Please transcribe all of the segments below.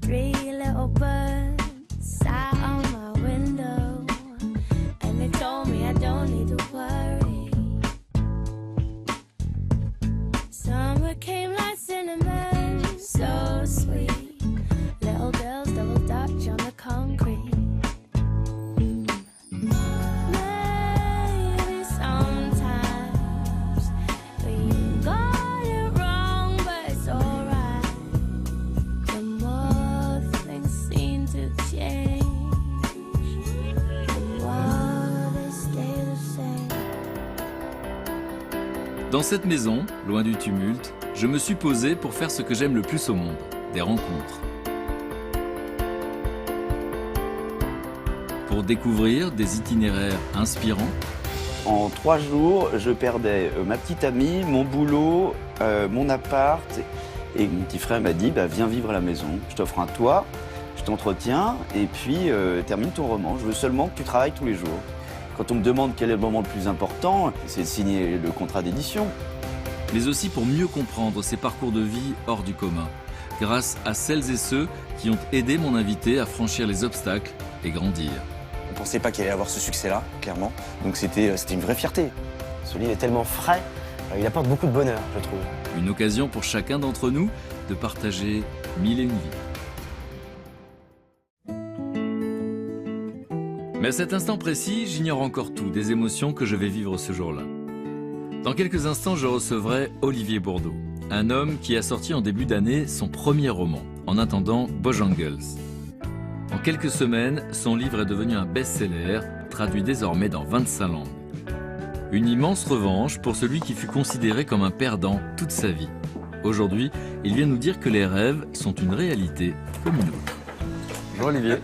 Three little birds sat on my window, and they told me I don't need to worry. Summer came like cinnamon, so sweet. Little girls double dutch on the concrete. Maybe sometimes we got it wrong, but it's alright. The more things seem to change, the more they stay the same. Dans cette maison, loin du tumulte, je me suis posé pour faire ce que j'aime le plus au monde, des rencontres. Pour découvrir des itinéraires inspirants, En 3 jours, je perdais ma petite amie, mon boulot, mon appart. Et mon petit frère m'a dit, viens vivre à la maison. Je t'offre un toit, je t'entretiens et puis termine ton roman. Je veux seulement que tu travailles tous les jours. Quand on me demande quel est le moment le plus important, c'est de signer le contrat d'édition. mais aussi pour mieux comprendre ces parcours de vie hors du commun, grâce à celles et ceux qui ont aidé mon invité à franchir les obstacles et grandir. On pensait pas qu'il allait avoir ce succès-là, clairement. Donc c'était une vraie fierté. Ce livre est tellement frais, il apporte beaucoup de bonheur, je trouve. Une occasion pour chacun d'entre nous de partager 1001 vies. Mais à cet instant précis, j'ignore encore tout des émotions que je vais vivre ce jour-là. Dans quelques instants, je recevrai Olivier Bourdeau, un homme qui a sorti en début d'année son premier roman, En attendant Bojangles. En quelques semaines, son livre est devenu un best-seller, traduit désormais dans 25 langues. Une immense revanche pour celui qui fut considéré comme un perdant toute sa vie. Aujourd'hui, il vient nous dire que les rêves sont une réalité comme une autre. Bonjour Olivier.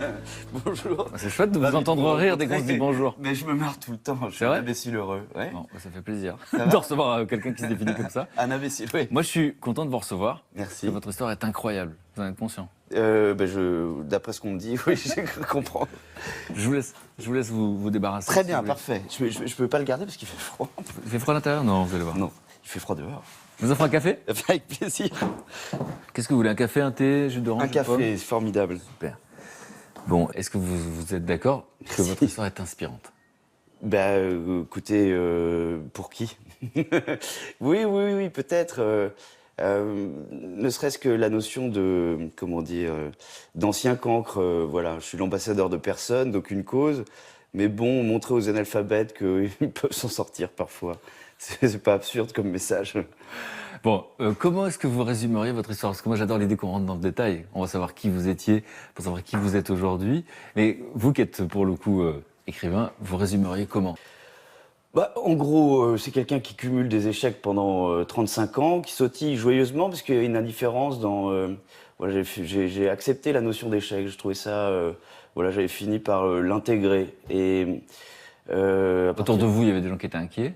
Bonjour. C'est chouette de vous entendre rire dès qu'on se dit bonjour. Mais je me marre tout le temps, je suis C'est un vrai imbécile heureux. Ouais. Bon, ça fait plaisir va de recevoir quelqu'un qui se définit comme ça. Un imbécile, oui. Moi, je suis content de vous recevoir. Merci. Parce que votre histoire est incroyable. Vous en êtes conscient. D'après ce qu'on me dit, oui, je comprends. Je vous laisse vous débarrasser. Très si bien, vous voulez. parfait. Je peux pas le garder parce qu'il fait froid. Il fait froid à l'intérieur? Non, vous allez voir. Non, il fait froid dehors. Je vous offre un café? Avec plaisir. Qu'est-ce que vous voulez? Un café, un thé, jus d'orange? Un jus de pomme café, c'est formidable. Super. Bon, est-ce que vous êtes d'accord que votre histoire est inspirante? Écoutez, pour qui? Oui, peut-être. Ne serait-ce que la notion de, d'ancien cancre. Voilà, je suis l'ambassadeur de personne, d'aucune cause. Mais bon, montrer aux analphabètes qu'ils peuvent s'en sortir parfois. C'est pas absurde comme message. Bon, comment est-ce que vous résumeriez votre histoire? Parce que moi, j'adore l'idée qu'on rentre dans le détail. On va savoir qui vous étiez, pour savoir qui vous êtes aujourd'hui. Mais vous qui êtes, pour le coup, écrivain, vous résumeriez comment? En gros, c'est quelqu'un qui cumule des échecs pendant 35 ans, qui sautille joyeusement, parce qu'il y a une indifférence dans... j'ai accepté la notion d'échec, je trouvais ça... j'avais fini par l'intégrer. Et Autour de vous, il y avait des gens qui étaient inquiets?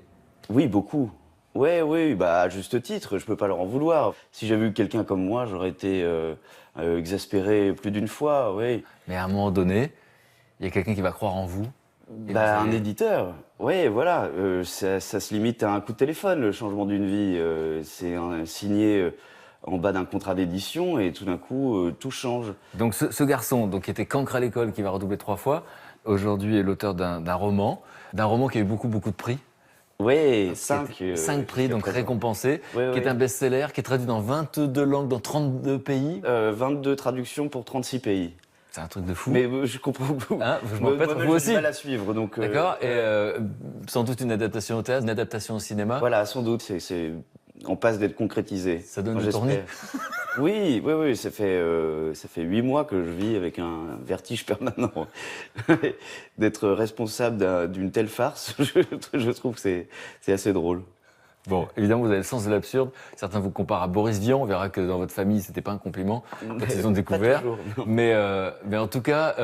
Oui, beaucoup. Oui, à juste titre, je peux pas leur en vouloir. Si j'avais eu quelqu'un comme moi, j'aurais été exaspéré plus d'une fois, oui. Mais à un moment donné, il y a quelqu'un qui va croire en vous. Et Un éditeur, oui, voilà. Ça se limite à un coup de téléphone, le changement d'une vie. C'est signé en bas d'un contrat d'édition et tout d'un coup, tout change. Donc ce garçon qui était cancre à l'école, qui va redoubler 3 fois, aujourd'hui est l'auteur d'un roman qui a eu beaucoup de prix. Oui, 5 prix, donc récompensés, Oui. qui est un best-seller, qui est traduit dans 22 langues, dans 32 pays. 22 traductions pour 36 pays. C'est un truc de fou. Mais je comprends que vous. Je m'en pète, vous aussi. J'ai du mal à suivre, donc. D'accord. Et sans doute une adaptation au théâtre, une adaptation au cinéma. Voilà, sans doute. On passe d'être concrétisé. Ça donne du tournis. Oui. Ça fait 8 mois que je vis avec un vertige permanent. D'être responsable d'une telle farce, je trouve que c'est assez drôle. Bon, évidemment, vous avez le sens de l'absurde. Certains vous comparent à Boris Vian. On verra que dans votre famille, c'était pas un compliment quand ils ont découvert. Toujours, mais en tout cas,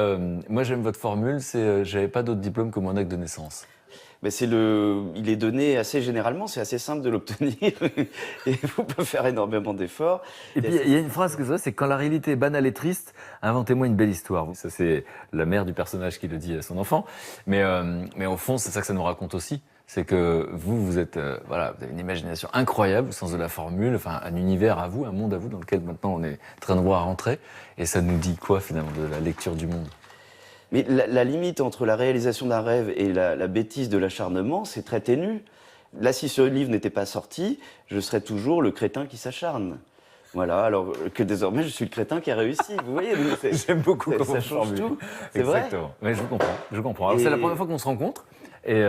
moi, j'aime votre formule. C'est j'avais pas d'autre diplôme que mon acte de naissance. Mais il est donné assez généralement, c'est assez simple de l'obtenir et il faut pas faire énormément d'efforts. Et puis il y a une phrase que je vois, c'est quand la réalité est banale et triste, inventez-moi une belle histoire. Ça c'est la mère du personnage qui le dit à son enfant, mais au fond c'est ça que ça nous raconte aussi. c'est que vous êtes, voilà, vous avez une imagination incroyable au sens de la formule, enfin un univers à vous, un monde à vous dans lequel maintenant on est en train de voir rentrer. Et ça nous dit quoi finalement de la lecture du monde? Mais la limite entre la réalisation d'un rêve et la bêtise de l'acharnement, c'est très ténu. Là, si ce livre n'était pas sorti, je serais toujours le crétin qui s'acharne. Voilà, alors que désormais, je suis le crétin qui a réussi. Vous voyez, J'aime beaucoup comment ça vous change formulez. tout. C'est vrai. Exactement. Mais je vous comprends, je comprends. Alors, Et- c'est la première fois qu'on se rencontre. Et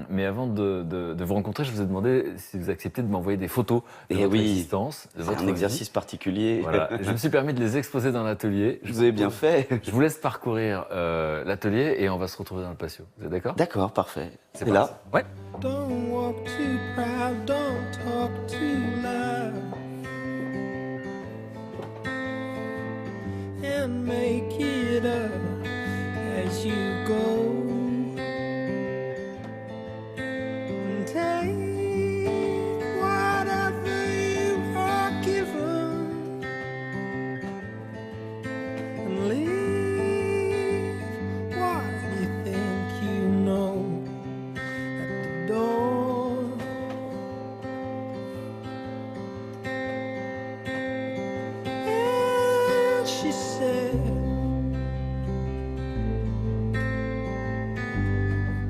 mais avant de vous rencontrer, je vous ai demandé si vous acceptiez de m'envoyer des photos de Eh votre oui, existence, de C'est votre un vie. exercice particulier. Voilà. Je me suis permis de les exposer dans l'atelier. Vous avez bien fait. Je vous laisse parcourir l'atelier et on va se retrouver dans le patio. Vous êtes d'accord? D'accord, parfait. C'est Et là, parti. Ouais. Don't walk too proud, don't talk too loud. And make it up as you go. And take whatever you are given. And leave what you think you know at the door. And she said,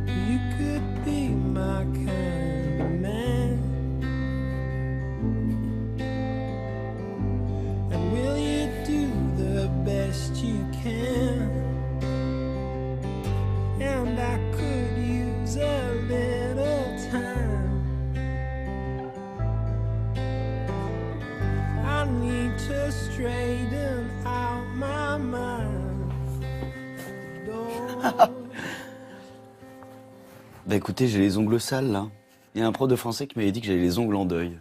you could be my kind of man. And will you do the best you can? And I could use a little time. I need to straighten out my mind. Door. bah écoutez, j'ai les ongles sales là. Il y a un prof de français qui m'avait dit que j'avais les ongles en deuil.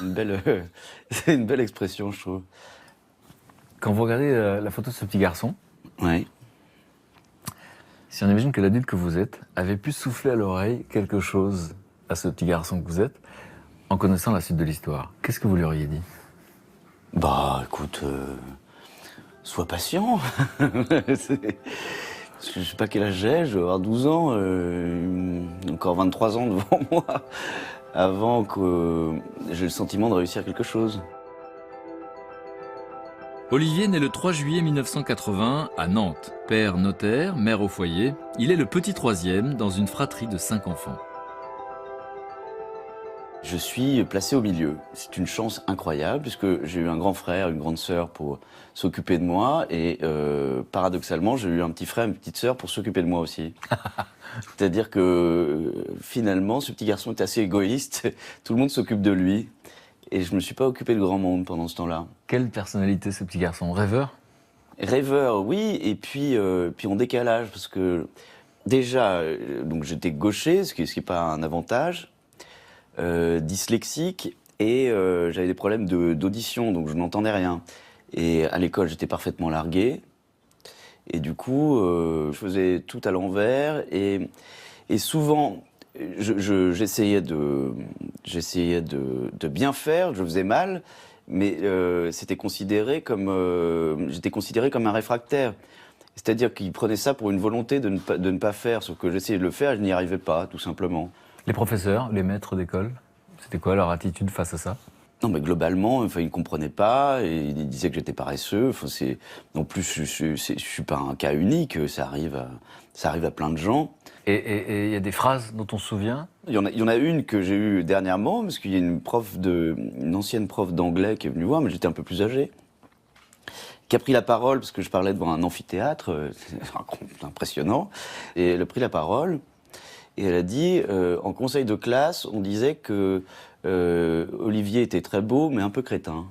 Une belle, c'est une belle expression, je trouve. Quand vous regardez la photo de ce petit garçon, Ouais. si on imagine que l'adulte que vous êtes avait pu souffler à l'oreille quelque chose à ce petit garçon que vous êtes, en connaissant la suite de l'histoire, qu'est-ce que vous lui auriez dit? Bah écoute, sois patient. Parce que je sais pas quel âge j'ai, je vais avoir 12 ans, encore 23 ans devant moi, avant que j'ai le sentiment de réussir quelque chose. Olivier naît le 3 juillet 1980 à Nantes. Père notaire, mère au foyer, il est le petit troisième dans une fratrie de 5 enfants. Je suis placé au milieu. C'est une chance incroyable puisque j'ai eu un grand frère, une grande sœur pour s'occuper de moi et paradoxalement j'ai eu un petit frère, une petite sœur pour s'occuper de moi aussi. C'est-à-dire que finalement ce petit garçon est assez égoïste, tout le monde s'occupe de lui et je me suis pas occupé de grand monde pendant ce temps-là. Quelle personnalité ce petit garçon? Rêveur? Rêveur, oui, et puis en décalage parce que déjà donc j'étais gaucher, ce qui est pas un avantage. Dyslexique et j'avais des problèmes d'audition, donc je n'entendais rien. Et à l'école, j'étais parfaitement largué. Et du coup, je faisais tout à l'envers. Et souvent, j'essayais de bien faire, je faisais mal, mais j'étais considéré comme un réfractaire. C'est-à-dire qu'ils prenaient ça pour une volonté de ne pas faire, sauf que j'essayais de le faire et je n'y arrivais pas, tout simplement. Les professeurs, les maîtres d'école, c'était quoi leur attitude face à ça? Non, mais globalement, enfin, ils ne comprenaient pas, et ils disaient que j'étais paresseux. Enfin, non plus, je suis pas un cas unique, ça arrive à plein de gens. Et il y a des phrases dont on se souvient? Il y en a une que j'ai eue dernièrement, parce qu'il y a une ancienne prof d'anglais qui est venue voir, mais j'étais un peu plus âgé, qui a pris la parole, parce que je parlais devant un amphithéâtre, c'est impressionnant, et elle a pris la parole. Et elle a dit, en conseil de classe, on disait que Olivier était très beau, mais un peu crétin.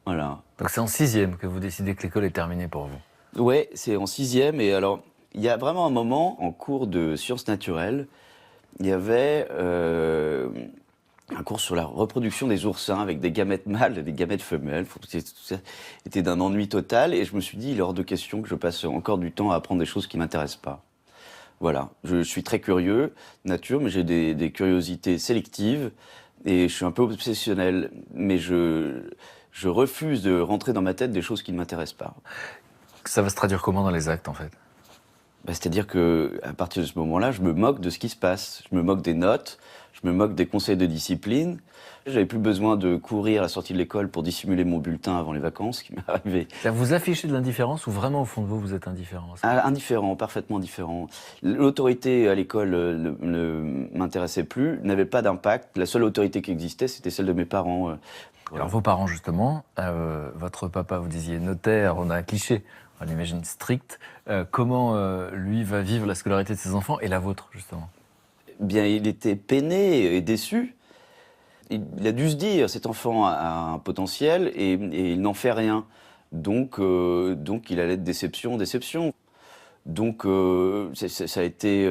Voilà. Donc c'est en 6e que vous décidez que l'école est terminée pour vous? Ouais, c'est en 6e. Et alors, il y a vraiment un moment, en cours de sciences naturelles, il y avait un cours sur la reproduction des oursins avec des gamètes mâles et des gamètes femelles. C'était d'un ennui total. Et je me suis dit, il est hors de question que je passe encore du temps à apprendre des choses qui ne m'intéressent pas. Voilà, je suis très curieux, nature, mais j'ai des curiosités sélectives et je suis un peu obsessionnel, mais je refuse de rentrer dans ma tête des choses qui ne m'intéressent pas. Ça va se traduire comment dans les actes en fait? C'est-à-dire qu'à partir de ce moment-là, je me moque de ce qui se passe. Je me moque des notes, je me moque des conseils de discipline. J'avais plus besoin de courir à la sortie de l'école pour dissimuler mon bulletin avant les vacances, ce qui m'est arrivé. Vous affichez de l'indifférence ou vraiment au fond de vous, vous êtes indifférent? Indifférent, parfaitement indifférent. L'autorité à l'école ne m'intéressait plus, n'avait pas d'impact. La seule autorité qui existait, c'était celle de mes parents. Alors vos parents justement, votre papa, vous disiez notaire, on a un cliché, on imagine strict. Comment lui va vivre la scolarité de ses enfants et la vôtre justement? Bien, il était peiné et déçu. Il a dû se dire, cet enfant a un potentiel et il n'en fait rien. Donc il allait de déception en déception. Donc ça a été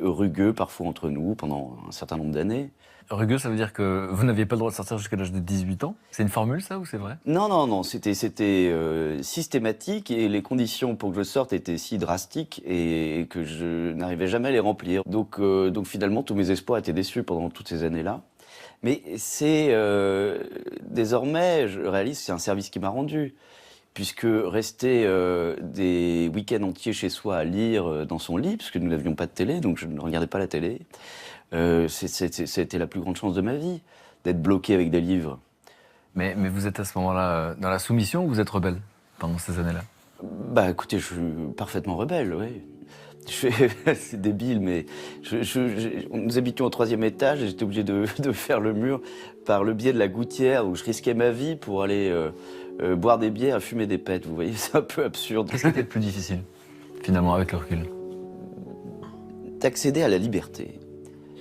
rugueux parfois entre nous pendant un certain nombre d'années. Rugueux, ça veut dire que vous n'aviez pas le droit de sortir jusqu'à l'âge de 18 ans? C'est une formule ça ou c'est vrai? Non, c'était systématique et les conditions pour que je sorte étaient si drastiques et que je n'arrivais jamais à les remplir. Donc finalement, tous mes espoirs étaient déçus pendant toutes ces années-là. Mais c'est désormais, je réalise, c'est un service qui m'a rendu. Puisque rester des week-ends entiers chez soi à lire dans son lit, puisque nous n'avions pas de télé, donc je ne regardais pas la télé, c'était la plus grande chance de ma vie, d'être bloqué avec des livres. Mais vous êtes à ce moment-là dans la soumission ou vous êtes rebelle pendant ces années-là? Bah écoutez, je suis parfaitement rebelle, oui. C'est débile, mais nous habitions au 3e étage et j'étais obligé de faire le mur par le biais de la gouttière où je risquais ma vie pour aller boire des bières, fumer des pets. Vous voyez, c'est un peu absurde. Qu'est-ce qui était le plus difficile, finalement, avec le recul? D'accéder à la liberté.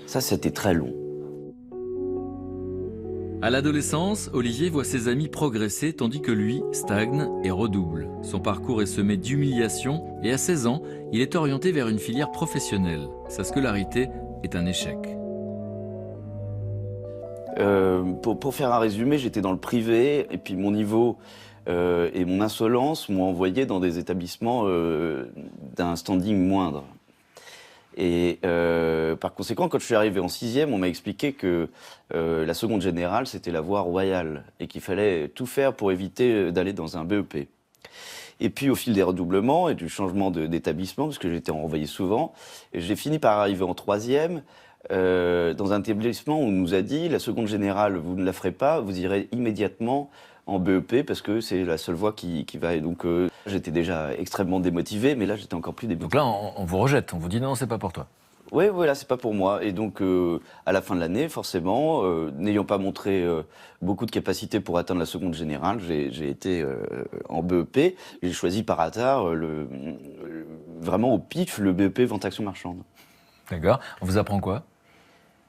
Ça, c'était très long. À l'adolescence, Olivier voit ses amis progresser tandis que lui stagne et redouble. Son parcours est semé d'humiliations et à 16 ans, il est orienté vers une filière professionnelle. Sa scolarité est un échec. Pour faire un résumé, j'étais dans le privé et puis mon niveau et mon insolence m'ont envoyé dans des établissements d'un standing moindre. Et par conséquent, quand je suis arrivé en 6e, on m'a expliqué que la seconde générale, c'était la voie royale et qu'il fallait tout faire pour éviter d'aller dans un BEP. Et puis, au fil des redoublements et du changement d'établissement, parce que j'étais renvoyé souvent, j'ai fini par arriver en 3e dans un établissement où on nous a dit « la seconde générale, vous ne la ferez pas, vous irez immédiatement en BEP parce que c'est la seule voie qui va. » Et donc, j'étais déjà extrêmement démotivé, mais là, j'étais encore plus démotivé. Donc là, on vous rejette, on vous dit non, c'est pas pour toi. Oui, voilà, c'est pas pour moi. Et donc, à la fin de l'année, forcément, n'ayant pas montré beaucoup de capacité pour atteindre la seconde générale, j'ai été en BEP. J'ai choisi par hasard, vraiment au pif, le BEP Vente Action Marchande. D'accord. On vous apprend quoi?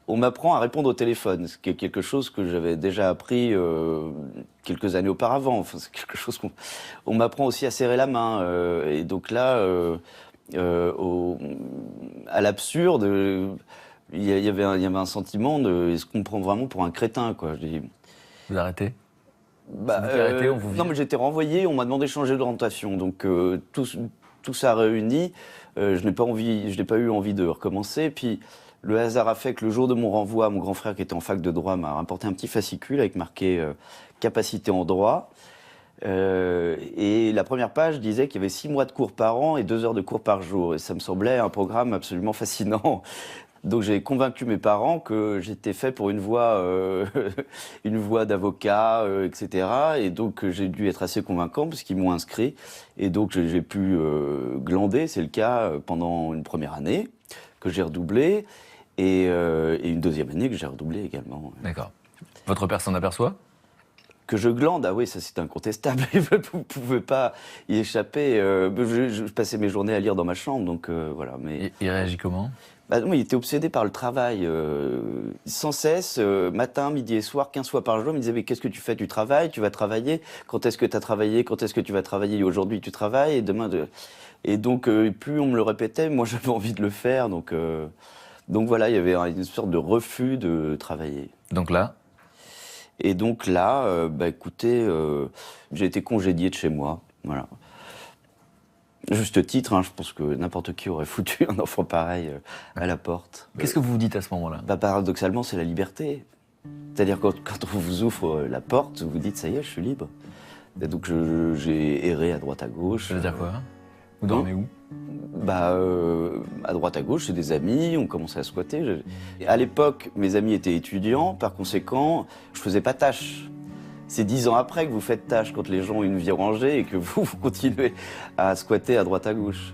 On m'apprend à répondre au téléphone, ce qui est quelque chose que j'avais déjà appris quelques années auparavant. Enfin, c'est quelque chose on m'apprend aussi à serrer la main. Et donc là, à l'absurde, il y avait un sentiment de est-ce qu'on me prend vraiment pour un crétin, quoi. Je dis, Vous arrêtez? bah, Vous arrêtez, on vous vire? non, mais j'étais renvoyé, on m'a demandé de changer d'orientation. Donc tout ça réuni, je n'ai pas eu envie de recommencer. Puis le hasard a fait que le jour de mon renvoi, mon grand frère qui était en fac de droit m'a rapporté un petit fascicule avec marqué capacité en droit. Et la première page disait qu'il y avait 6 mois de cours par an et 2 heures de cours par jour. Et ça me semblait un programme absolument fascinant. Donc j'ai convaincu mes parents que j'étais fait pour une voie d'avocat, etc. Et donc j'ai dû être assez convaincant parce qu'ils m'ont inscrit. Et donc j'ai pu glander, c'est le cas, pendant une première année que j'ai redoublé et une deuxième année que j'ai redoublé également. D'accord. Votre père s'en aperçoit? Que je glande, ah oui, ça c'est incontestable, vous ne pouvez pas y échapper. Je passais mes journées à lire dans ma chambre, donc voilà. Mais Il réagit comment? bah, non, il était obsédé par le travail, sans cesse, matin, midi et soir, 15 fois par jour. Il me disait, mais qu'est-ce que tu fais? Tu travailles, tu vas travailler. Quand est-ce que tu as travaillé? Quand est-ce que tu vas travailler? Aujourd'hui, tu travailles, et demain... Et donc, plus on me le répétait, moi j'avais envie de le faire. Donc voilà, il y avait une sorte de refus de travailler. Donc là? Et donc là, bah écoutez, j'ai été congédié de chez moi, voilà. Juste titre, hein, je pense que n'importe qui aurait foutu un enfant pareil à la porte. Qu'est-ce que vous vous dites à ce moment-là? Bah paradoxalement, c'est la liberté. C'est-à-dire quand on vous ouvre la porte, vous dites ça y est, je suis libre. Et donc j'ai erré à droite à gauche. Ça veut dire quoi? Vous dormez où? À droite à gauche, c'est des amis, on commençait à squatter. Et à l'époque, mes amis étaient étudiants, par conséquent, je faisais pas tâche. C'est 10 ans après que vous faites tâche, quand les gens ont une vie rangée et que vous continuez à squatter à droite à gauche.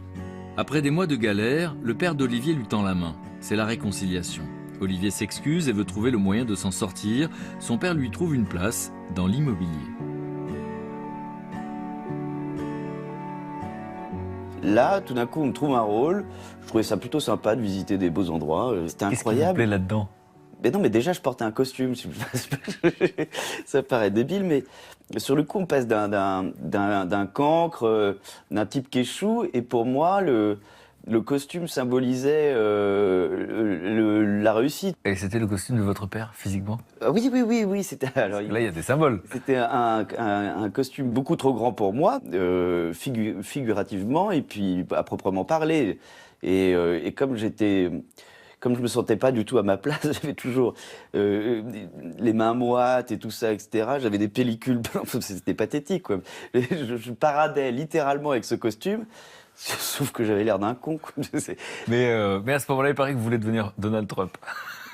Après des mois de galère, le père d'Olivier lui tend la main. C'est la réconciliation. Olivier s'excuse et veut trouver le moyen de s'en sortir. Son père lui trouve une place dans l'immobilier. Là, tout d'un coup, on me trouve un rôle. Je trouvais ça plutôt sympa de visiter des beaux endroits. C'était incroyable. Qu'est-ce qui vous plaît là-dedans? Mais non, mais déjà, je portais un costume. Ça paraît débile, mais sur le coup, on passe d'un cancre, d'un type qui échoue, et pour moi, le costume symbolisait la réussite. Et c'était le costume de votre père, physiquement? Oui, c'était... Alors, Là, il y a des symboles. c'était un costume beaucoup trop grand pour moi, figurativement, et puis à proprement parler. Et comme je me sentais pas du tout à ma place, j'avais toujours les mains moites et tout ça, etc. J'avais des pellicules, c'était pathétique, quoi. Je paradais littéralement avec ce costume, sauf que j'avais l'air d'un con, quoi. Mais à ce moment-là, il paraît que vous voulez devenir Donald Trump.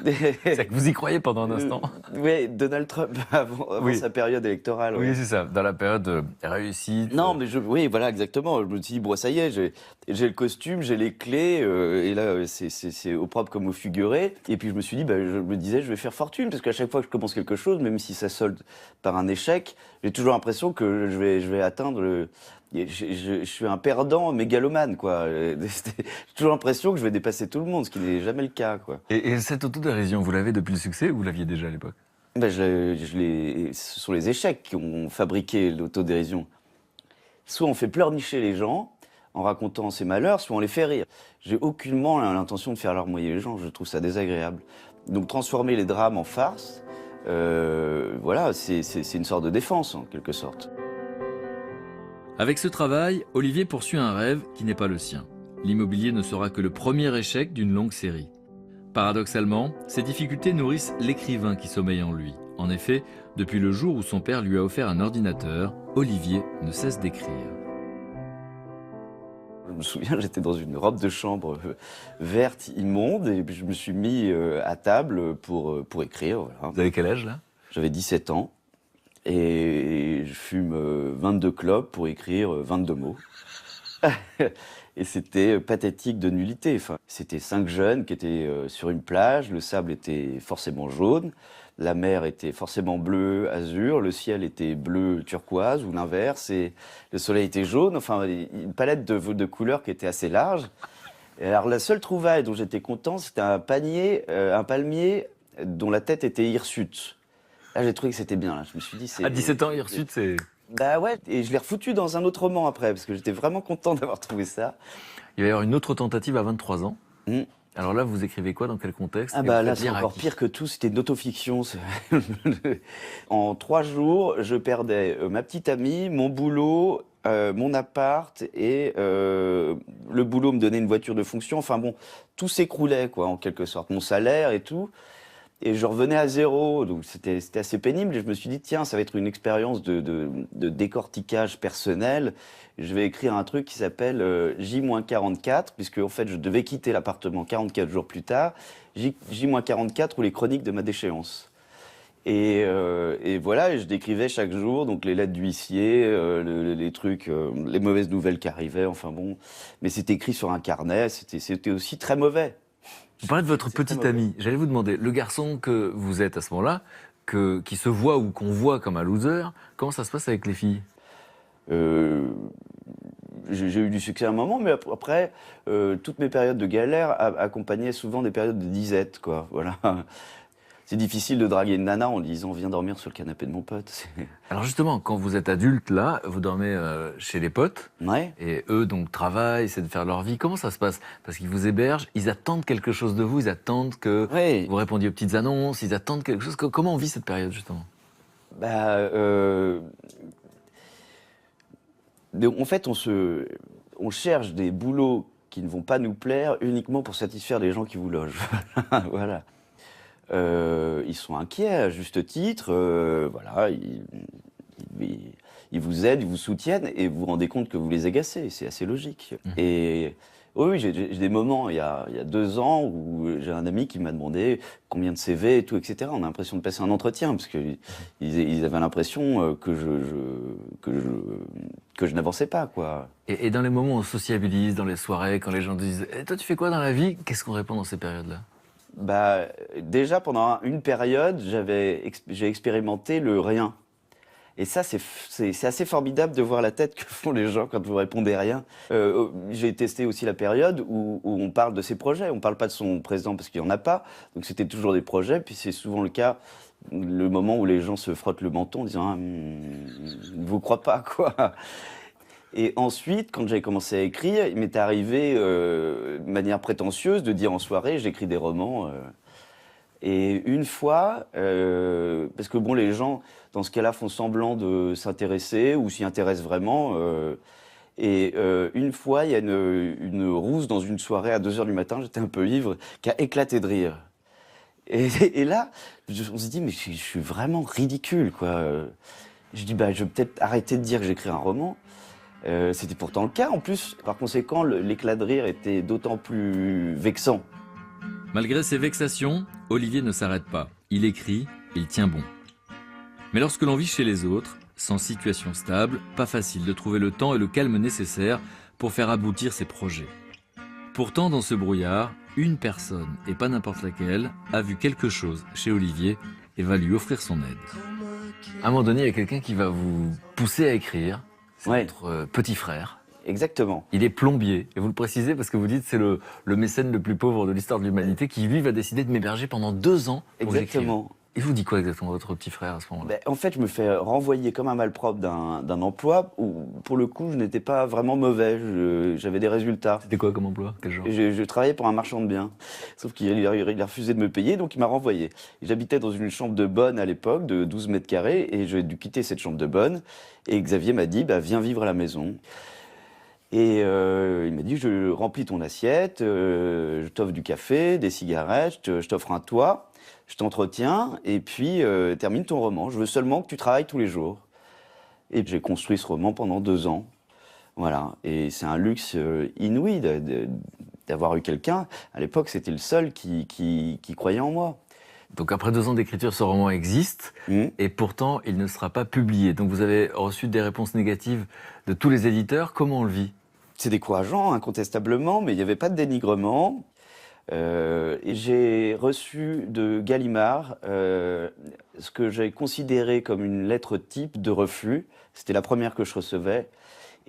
C'est que vous y croyez pendant un instant. Oui, Donald Trump, avant Oui. sa période électorale. Oui, Ouais. c'est ça. Dans la période de réussite. Non, mais oui, voilà, exactement. Je me suis dit, bon, ça y est, j'ai le costume, j'ai les clés, et là, c'est au propre comme au figuré. Et puis je me suis dit, je me disais, je vais faire fortune, parce qu'à chaque fois que je commence quelque chose, même si ça solde par un échec, j'ai toujours l'impression que je vais atteindre le... Je suis un perdant mégalomane, quoi. J'ai toujours l'impression que je vais dépasser tout le monde, ce qui n'est jamais le cas, quoi. Et cette autodérision, vous l'avez depuis le succès ou vous l'aviez déjà à l'époque? Ce sont les échecs qui ont fabriqué l'autodérision. Soit on fait pleurnicher les gens en racontant ses malheurs, soit on les fait rire. J'ai aucunement l'intention de faire larmoyer les gens, je trouve ça désagréable. Donc transformer les drames en farce, voilà, c'est une sorte de défense, en quelque sorte. Avec ce travail, Olivier poursuit un rêve qui n'est pas le sien. L'immobilier ne sera que le premier échec d'une longue série. Paradoxalement, ces difficultés nourrissent l'écrivain qui sommeille en lui. En effet, depuis le jour où son père lui a offert un ordinateur, Olivier ne cesse d'écrire. Je me souviens, j'étais dans une robe de chambre verte immonde et puis je me suis mis à table pour écrire. Voilà. Vous avez quel âge là? J'avais 17 ans et je fume 22 clopes pour écrire 22 mots. Et c'était pathétique de nullité. Enfin, c'était 5 jeunes qui étaient sur une plage, le sable était forcément jaune, la mer était forcément bleu azur, le ciel était bleu turquoise ou l'inverse, et le soleil était jaune, enfin une palette de couleurs qui était assez large. Et alors la seule trouvaille dont j'étais content, c'était un palmier dont la tête était hirsute. Là j'ai trouvé que c'était bien, là. Je me suis dit... À 17 ans, hirsute, c'est... Bah ouais, et je l'ai refoutu dans un autre roman après, parce que j'étais vraiment content d'avoir trouvé ça. Il va y avoir une autre tentative à 23 ans. Mm. Alors là, vous écrivez quoi? Dans quel contexte? Ah Et bah vous là, faites c'est lire à encore qui? pire que tout, c'était une autofiction. En 3 jours, je perdais ma petite amie, mon boulot, mon appart, et le boulot me donnait une voiture de fonction. Enfin bon, tout s'écroulait, quoi, en quelque sorte. Mon salaire et tout. Et je revenais à zéro, donc c'était assez pénible. Et je me suis dit, tiens, ça va être une expérience de décortiquage personnel. Je vais écrire un truc qui s'appelle J-44, puisque en fait, je devais quitter l'appartement 44 jours plus tard. J-44 ou les chroniques de ma déchéance. Et voilà, et je décrivais chaque jour donc les lettres d'huissier, les trucs, les mauvaises nouvelles qui arrivaient, enfin bon. Mais c'était écrit sur un carnet, c'était aussi très mauvais. Vous parlez de votre C'est très petite mauvais. amie. J'allais vous demander, le garçon que vous êtes à ce moment-là, qui se voit ou qu'on voit comme un loser, comment ça se passe avec les filles? J'ai eu du succès à un moment, mais après, toutes mes périodes de galère accompagnaient souvent des périodes de disette, quoi. Voilà. C'est difficile de draguer une nana en lui disant « Viens dormir sur le canapé de mon pote ». Alors justement, quand vous êtes adulte, là, vous dormez chez les potes, Ouais. et eux, donc, travaillent, essaient de faire leur vie. Comment ça se passe? Parce qu'ils vous hébergent, ils attendent quelque chose de vous, ils attendent que Ouais. vous répondiez aux petites annonces, ils attendent quelque chose. Comment on vit cette période, justement? En fait, on cherche des boulots qui ne vont pas nous plaire uniquement pour satisfaire les gens qui vous logent. Voilà. Ils sont inquiets à juste titre. Voilà, ils ils vous aident, ils vous soutiennent, et vous vous rendez compte que vous les agacez. C'est assez logique. Et oui, j'ai des moments, il y a 2 ans, où j'ai un ami qui m'a demandé combien de CV et tout, etc. On a l'impression de passer un entretien, parce qu'ils avaient l'impression que je n'avançais pas, quoi. Et dans les moments où on sociabilise, dans les soirées, quand les gens disent « Toi, tu fais quoi dans la vie ?» Qu'est-ce qu'on répond dans ces périodes-là? Bah, déjà, pendant une période, j'ai expérimenté le rien. Et ça, c'est assez formidable de voir la tête que font les gens quand vous répondez rien. J'ai testé aussi la période où on parle de ses projets. On ne parle pas de son présent parce qu'il n'y en a pas. Donc c'était toujours des projets. Puis c'est souvent le cas, le moment où les gens se frottent le menton en disant « je ne vous crois pas, quoi ». Et ensuite, quand j'ai commencé à écrire, il m'est arrivé, de manière prétentieuse, de dire en soirée, j'écris des romans. Et une fois, parce que bon, les gens, dans ce cas-là, font semblant de s'intéresser ou s'y intéressent vraiment. Une fois, il y a une rousse dans une soirée à 2h du matin, j'étais un peu ivre, qui a éclaté de rire. Et là, on s'est dit, mais je suis vraiment ridicule, quoi. Je dis, bah, je vais peut-être arrêter de dire que j'écris un roman. C'était pourtant le cas. En plus, par conséquent, l'éclat de rire était d'autant plus vexant. Malgré ses vexations, Olivier ne s'arrête pas. Il écrit, il tient bon. Mais lorsque l'on vit chez les autres, sans situation stable, pas facile de trouver le temps et le calme nécessaires pour faire aboutir ses projets. Pourtant, dans ce brouillard, une personne, et pas n'importe laquelle, a vu quelque chose chez Olivier et va lui offrir son aide. À un moment donné, il y a quelqu'un qui va vous pousser à écrire. C'est Ouais. votre petit frère. Exactement. Il est plombier. Et vous le précisez parce que vous dites que c'est le mécène le plus pauvre de l'histoire de l'humanité qui, lui, va décider de m'héberger pendant 2 ans pour que j'écrive. Exactement. Il vous dit quoi exactement, votre petit frère, à ce moment-là? Ben, en fait, je me fais renvoyer comme un malpropre d'un emploi où, pour le coup, je n'étais pas vraiment mauvais. J'avais des résultats. C'était quoi comme emploi? Quel genre? Je travaillais pour un marchand de biens. Sauf qu'il a refusé de me payer, donc il m'a renvoyé. Et j'habitais dans une chambre de bonne à l'époque, de 12 mètres carrés, et j'ai dû quitter cette chambre de bonne. Et Xavier m'a dit, bah, viens vivre à la maison. Et il m'a dit, je remplis ton assiette, je t'offre du café, des cigarettes, je t'offre un toit, je t'entretiens, et puis termine ton roman. Je veux seulement que tu travailles tous les jours. Et j'ai construit ce roman pendant 2 ans. Voilà. Et c'est un luxe inouï d'avoir eu quelqu'un. À l'époque, c'était le seul qui croyait en moi. Donc après 2 ans d'écriture, ce roman existe, et pourtant, il ne sera pas publié. Donc vous avez reçu des réponses négatives de tous les éditeurs. Comment on le vit? C'est décourageant, incontestablement, mais il n'y avait pas de dénigrement. Et j'ai reçu de Gallimard ce que j'ai considéré comme une lettre type de refus. C'était la première que je recevais.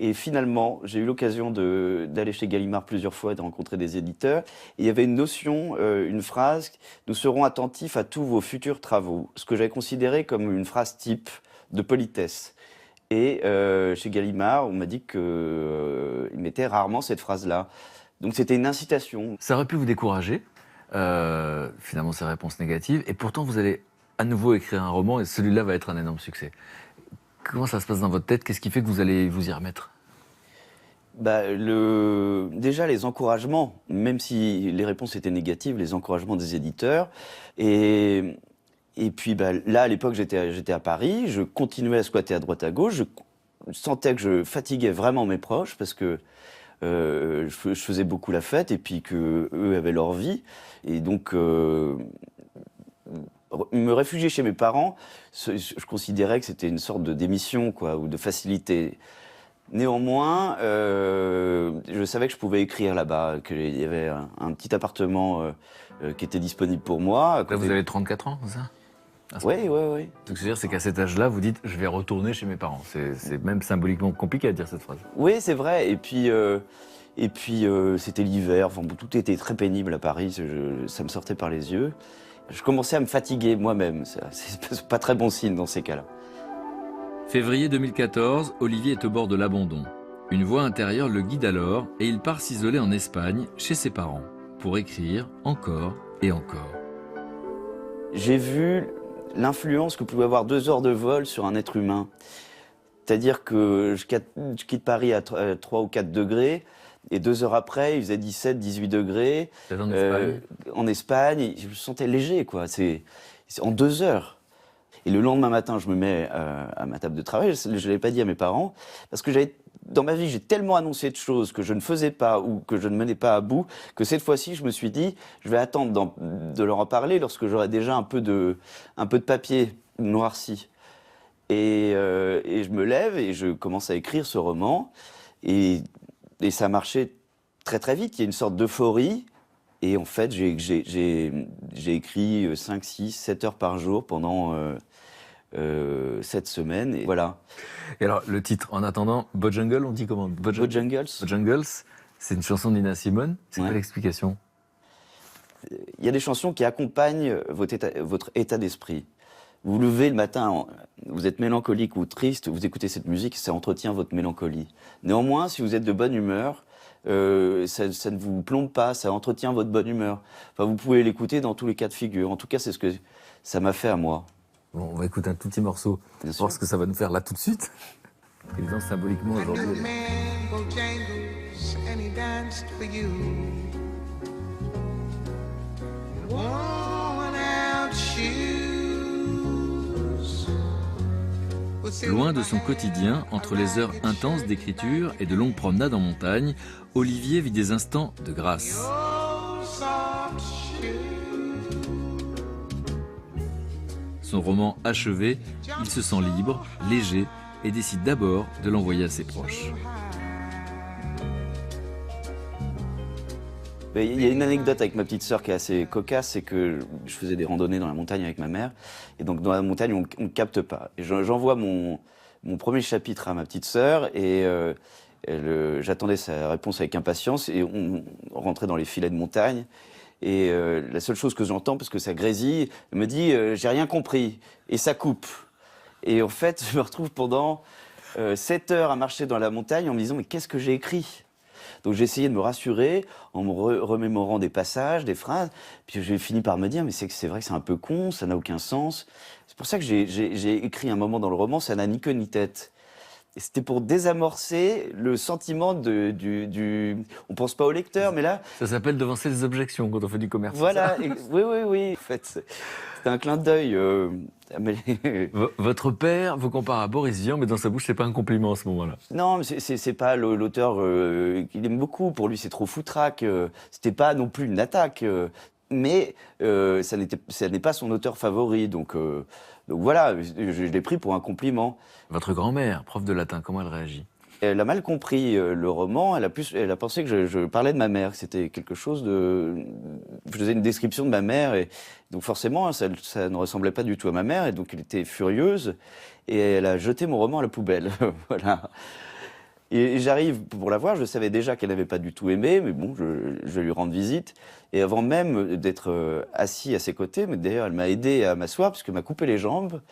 Et finalement, j'ai eu l'occasion d'aller chez Gallimard plusieurs fois et de rencontrer des éditeurs. Et il y avait une notion, une phrase « Nous serons attentifs à tous vos futurs travaux », ce que j'avais considéré comme une phrase type de politesse. Et chez Gallimard, on m'a dit qu'il mettait rarement cette phrase-là. Donc c'était une incitation. Ça aurait pu vous décourager, finalement, ces réponses négatives, et pourtant vous allez à nouveau écrire un roman, et celui-là va être un énorme succès. Comment ça se passe dans votre tête? Qu'est-ce qui fait que vous allez vous y remettre? Bah, déjà les encouragements, même si les réponses étaient négatives, les encouragements des éditeurs. Et puis bah, là, à l'époque, j'étais à Paris, je continuais à squatter à droite à gauche, je sentais que je fatiguais vraiment mes proches parce que je faisais beaucoup la fête et puis qu'eux avaient leur vie. Et donc, me réfugier chez mes parents, je considérais que c'était une sorte de démission, quoi, ou de facilité. Néanmoins, je savais que je pouvais écrire là-bas, qu'il y avait un petit appartement qui était disponible pour moi. Là, vous avez 34 ans, c'est ça? Oui. Donc, c'est qu'à cet âge-là, vous dites « je vais retourner chez mes parents ». C'est même symboliquement compliqué à dire cette phrase. Oui, c'est vrai. Et puis c'était l'hiver. Enfin, tout était très pénible à Paris. Ça me sortait par les yeux. Je commençais à me fatiguer moi-même. C'est pas très bon signe dans ces cas-là. Février 2014, Olivier est au bord de l'abandon. Une voix intérieure le guide alors et il part s'isoler en Espagne, chez ses parents, pour écrire encore et encore. J'ai vu l'influence que pouvait avoir 2 heures de vol sur un être humain. C'est-à-dire que je quitte Paris à 3 ou 4 degrés, et 2 heures après, il faisait 17, 18 degrés. En Espagne. En Espagne, je me sentais léger, quoi. C'est en 2 heures. Et le lendemain matin, je me mets à ma table de travail. Je ne l'avais pas dit à mes parents, parce que dans ma vie, j'ai tellement annoncé de choses que je ne faisais pas ou que je ne menais pas à bout, que cette fois-ci, je me suis dit, je vais attendre de leur en parler lorsque j'aurai déjà un peu de papier noirci. Et je me lève et je commence à écrire ce roman. Et ça marchait très très vite. Il y a une sorte d'euphorie. Et en fait, j'ai écrit 5, 6, 7 heures par jour pendant 7 semaines. Et voilà. Et alors, le titre, en attendant, Bojangles, on dit comment? Bojangles. Bojangles, c'est une chanson de Nina Simone. C'est quoi Ouais. l'explication? Il y a des chansons qui accompagnent votre état d'esprit. Vous vous levez le matin, vous êtes mélancolique ou triste, vous écoutez cette musique, ça entretient votre mélancolie. Néanmoins, si vous êtes de bonne humeur, ça ne vous plombe pas, ça entretient votre bonne humeur. Enfin, vous pouvez l'écouter dans tous les cas de figure. En tout cas, c'est ce que ça m'a fait à moi. Bon, on va écouter un tout petit morceau, Bien voir sûr. ce que ça va nous faire là tout de suite. Évidemment, symboliquement I knew aujourd'hui. a man, Bojangles, and he danced for you. Worn out shoes. Loin de son quotidien, entre les heures intenses d'écriture et de longues promenades en montagne, Olivier vit des instants de grâce. Oh, soft shoes. Son roman achevé, il se sent libre, léger et décide d'abord de l'envoyer à ses proches. Mais il y a une anecdote avec ma petite sœur qui est assez cocasse, c'est que je faisais des randonnées dans la montagne avec ma mère, et donc dans la montagne on ne capte pas. Et j'envoie mon premier chapitre à ma petite sœur, et j'attendais sa réponse avec impatience, et on rentrait dans les filets de montagne, et la seule chose que j'entends, parce que ça grésille, elle me dit j'ai rien compris, et ça coupe. Et en fait, je me retrouve pendant 7 heures à marcher dans la montagne en me disant mais qu'est-ce que j'ai écrit ? Donc j'ai essayé de me rassurer en me remémorant des passages, des phrases. Puis j'ai fini par me dire, mais c'est vrai que c'est un peu con, ça n'a aucun sens. C'est pour ça que j'ai écrit un moment dans le roman, ça n'a ni queue ni tête. Et c'était pour désamorcer le sentiment on pense pas au lecteur, mais là, Ça s'appelle devancer les objections quand on fait du commerce. voilà. Oui. En fait, c'était un clin d'œil. Votre père vous compare à Boris Vian, mais dans sa bouche, c'est pas un compliment à ce moment-là. Non, mais c'est pas l'auteur qu'il aime beaucoup. Pour lui, c'est trop foutraque. C'était pas non plus une attaque. Mais ça n'est pas son auteur favori. Donc voilà, je l'ai pris pour un compliment. Votre grand-mère, prof de latin, comment elle réagit? Elle a mal compris le roman. Elle a pensé que je parlais de ma mère. Que c'était quelque chose de. Je faisais une description de ma mère. Et donc forcément, ça ne ressemblait pas du tout à ma mère. Et donc elle était furieuse. Et elle a jeté mon roman à la poubelle. Voilà. Et j'arrive pour la voir. Je savais déjà qu'elle n'avait pas du tout aimé. Mais bon, je vais lui rendre visite. Et avant même d'être assis à ses côtés, mais d'ailleurs, elle m'a aidé à m'asseoir parce qu'elle m'a coupé les jambes.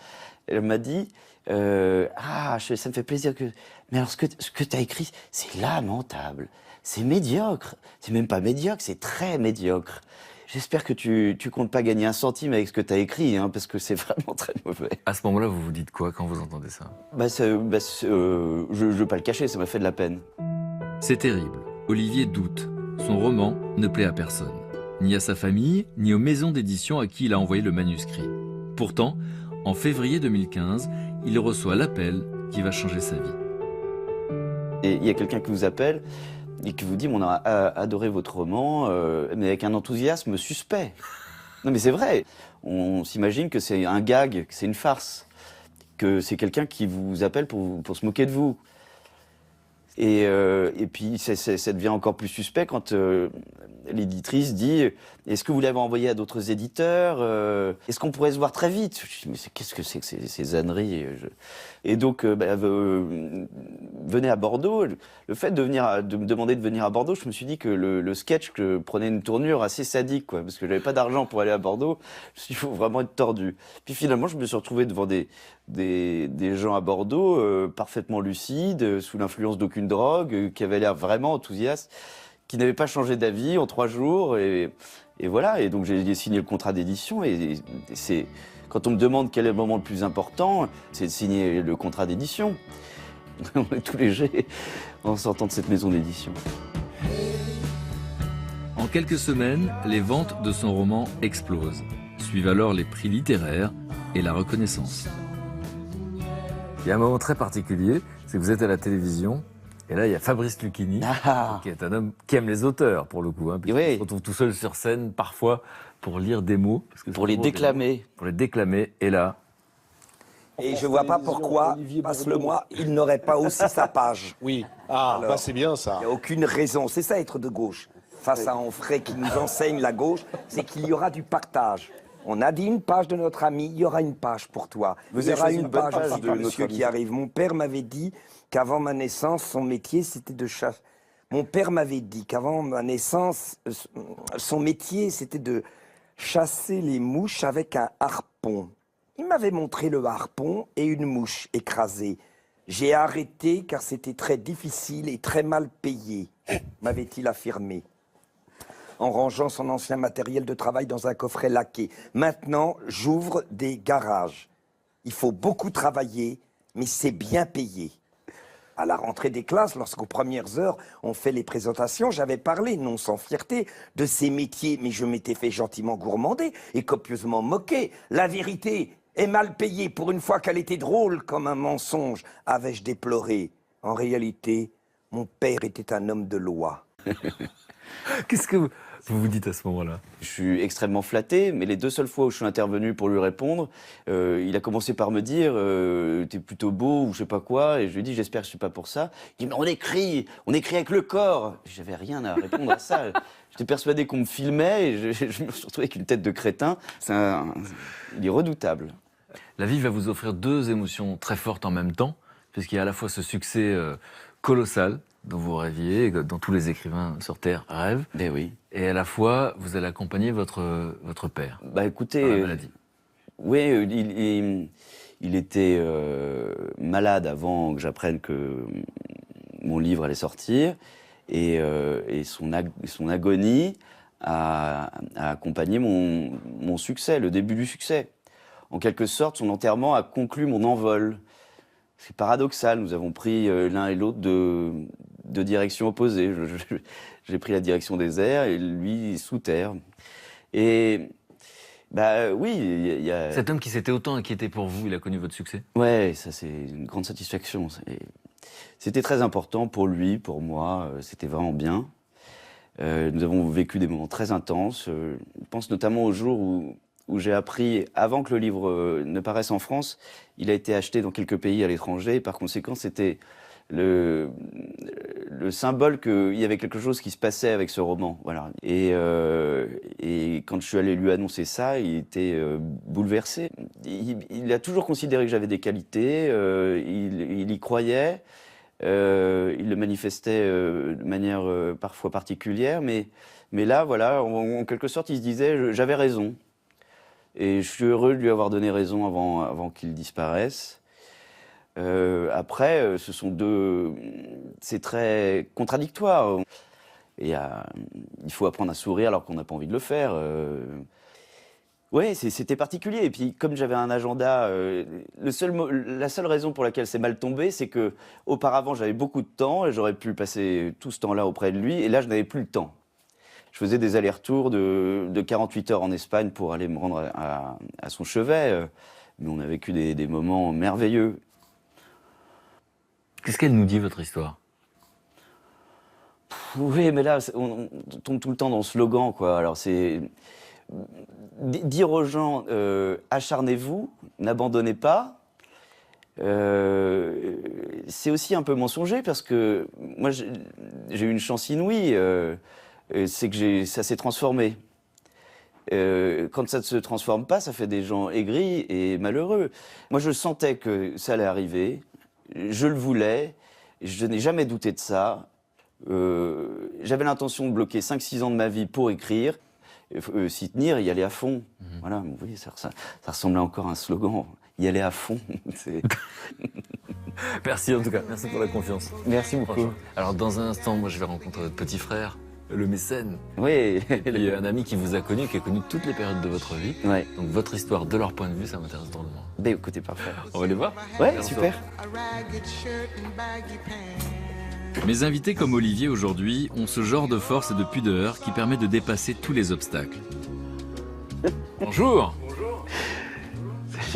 Elle m'a dit ça me fait plaisir que. Mais alors, ce que tu as écrit, c'est lamentable. C'est médiocre. C'est même pas médiocre, c'est très médiocre. J'espère que tu comptes pas gagner un centime avec ce que tu as écrit, hein, parce que c'est vraiment très mauvais. À ce moment-là, vous vous dites quoi quand vous entendez ça? Je veux pas le cacher, ça m'a fait de la peine. C'est terrible. Olivier doute. Son roman ne plaît à personne. Ni à sa famille, ni aux maisons d'édition à qui il a envoyé le manuscrit. Pourtant, en février 2015, il reçoit l'appel qui va changer sa vie. Et il y a quelqu'un qui vous appelle et qui vous dit on a adoré votre roman, mais avec un enthousiasme suspect. Non mais c'est vrai, on s'imagine que c'est un gag, que c'est une farce, que c'est quelqu'un qui vous appelle pour se moquer de vous. Et puis ça devient encore plus suspect quand l'éditrice dit « Est-ce que vous l'avez envoyé à d'autres éditeurs Est-ce qu'on pourrait se voir très vite ?» Je dis « Mais qu'est-ce que c'est que ces âneries ?» Et donc, venez à Bordeaux. Le fait de me demander de venir à Bordeaux, je me suis dit que le sketch prenait une tournure assez sadique, quoi, parce que j'avais pas d'argent pour aller à Bordeaux. Je me suis dit, il faut vraiment être tordu. Puis finalement, je me suis retrouvé devant des gens à Bordeaux, parfaitement lucides, sous l'influence d'aucune drogue, qui avaient l'air vraiment enthousiastes, qui n'avaient pas changé d'avis en 3 jours. Et voilà. Et donc, j'ai signé le contrat d'édition. Et c'est. Quand on me demande quel est le moment le plus important, c'est de signer le contrat d'édition. On est tous légers en sortant de cette maison d'édition. En quelques semaines, les ventes de son roman explosent. Suivent alors les prix littéraires et la reconnaissance. Il y a un moment très particulier, c'est que vous êtes à la télévision, et là il y a Fabrice Lucchini, qui est un homme qui aime les auteurs pour le coup, hein, puisqu'il se retrouve tout seul sur scène parfois pour lire des mots. Parce que Pour les déclamer. Pour les déclamer, et là... Et je vois pas pourquoi, passe-le-moi, il n'aurait pas aussi sa page. Oui, Alors, c'est bien ça. Il n'y a aucune raison, c'est ça être de gauche. Face à Onfray qui nous enseigne la gauche, c'est qu'il y aura du partage. On a dit une page de notre ami, il y aura une page pour toi. Vous Il y avez aura choisi une une bonne page page aussi de pour notre monsieur ami. qui arrive. Mon père m'avait dit qu'avant ma naissance, son métier c'était de chasser. Mon père m'avait dit qu'avant ma naissance, son métier c'était de chasser les mouches avec un harpon. Il m'avait montré le harpon et une mouche écrasée. J'ai arrêté car c'était très difficile et très mal payé, m'avait-il affirmé, en rangeant son ancien matériel de travail dans un coffret laqué. Maintenant, j'ouvre des garages. Il faut beaucoup travailler, mais c'est bien payé. À la rentrée des classes, lorsqu'aux premières heures, on fait les présentations, j'avais parlé, non sans fierté, de ces métiers, mais je m'étais fait gentiment gourmander et copieusement moquer. La vérité est mal payée pour une fois qu'elle était drôle comme un mensonge, avais-je déploré. En réalité, mon père était un homme de loi. Qu'est-ce que vous vous dites à ce moment-là? Je suis extrêmement flatté, mais les 2 seules fois où je suis intervenu pour lui répondre, il a commencé par me dire t'es plutôt beau ou je sais pas quoi, et je lui ai dit j'espère que je suis pas pour ça. Il dit mais on écrit avec le corps. J'avais rien à répondre à ça. J'étais persuadé qu'on me filmait et je me suis retrouvé avec une tête de crétin. Il est redoutable. La vie va vous offrir 2 émotions très fortes en même temps, puisqu'il y a à la fois ce succès colossal dont vous rêviez, et dont tous les écrivains sur Terre rêvent, Ben oui. et à la fois vous allez accompagner votre père Bah écoutez, dans la maladie. Oui, il était malade avant que j'apprenne que mon livre allait sortir, et son agonie a accompagné mon succès, le début du succès. En quelque sorte, son enterrement a conclu mon envol. C'est paradoxal, nous avons pris l'un et l'autre de directions opposées. J'ai pris la direction des airs et lui sous terre. Et bah oui, il y a... Cet homme qui s'était autant inquiété pour vous, il a connu votre succès? Ouais, ça c'est une grande satisfaction. C'était très important pour lui, pour moi, c'était vraiment bien. Nous avons vécu des moments très intenses. Je pense notamment au jour où j'ai appris, avant que le livre ne paraisse en France, il a été acheté dans quelques pays à l'étranger, et par conséquent, c'était le symbole qu'il y avait quelque chose qui se passait avec ce roman. Voilà. Et quand je suis allé lui annoncer ça, il était bouleversé. Il a toujours considéré que j'avais des qualités, il y croyait, il le manifestait de manière parfois particulière, mais là, voilà, en quelque sorte, il se disait « j'avais raison ». Et je suis heureux de lui avoir donné raison avant qu'il disparaisse. Après, c'est très contradictoire. Et il faut apprendre à sourire alors qu'on n'a pas envie de le faire. Ouais, c'était particulier. Et puis, comme j'avais un agenda, la seule raison pour laquelle c'est mal tombé, c'est que auparavant j'avais beaucoup de temps et j'aurais pu passer tout ce temps-là auprès de lui. Et là, je n'avais plus le temps. Je faisais des allers-retours de 48 heures en Espagne pour aller me rendre à son chevet. Mais on a vécu des moments merveilleux. Qu'est-ce qu'elle nous dit, votre histoire? Oui, mais là, on tombe tout le temps dans le slogan, quoi. Alors, c'est dire aux gens acharnez-vous, n'abandonnez pas. C'est aussi un peu mensonger parce que moi, j'ai eu une chance inouïe. C'est que ça s'est transformé. Quand ça ne se transforme pas, ça fait des gens aigris et malheureux. Moi, je sentais que ça allait arriver. Je le voulais. Je n'ai jamais douté de ça. J'avais l'intention de bloquer 5-6 ans de ma vie pour écrire. S'y tenir, y aller à fond. Voilà, vous voyez, ça ressemblait encore à un slogan. Y aller à fond. Merci en tout cas, merci pour la confiance. Merci beaucoup. Alors dans un instant, moi je vais rencontrer votre petit frère, le mécène. Oui. Il y a un ami qui vous a connu, qui a connu toutes les périodes de votre vie. Ouais. Donc votre histoire, de leur point de vue, ça m'intéresse drôlement. Ben écoutez, parfait. On va les voir? Ouais, super. Mes invités comme Olivier aujourd'hui ont ce genre de force et de pudeur qui permet de dépasser tous les obstacles. Bonjour.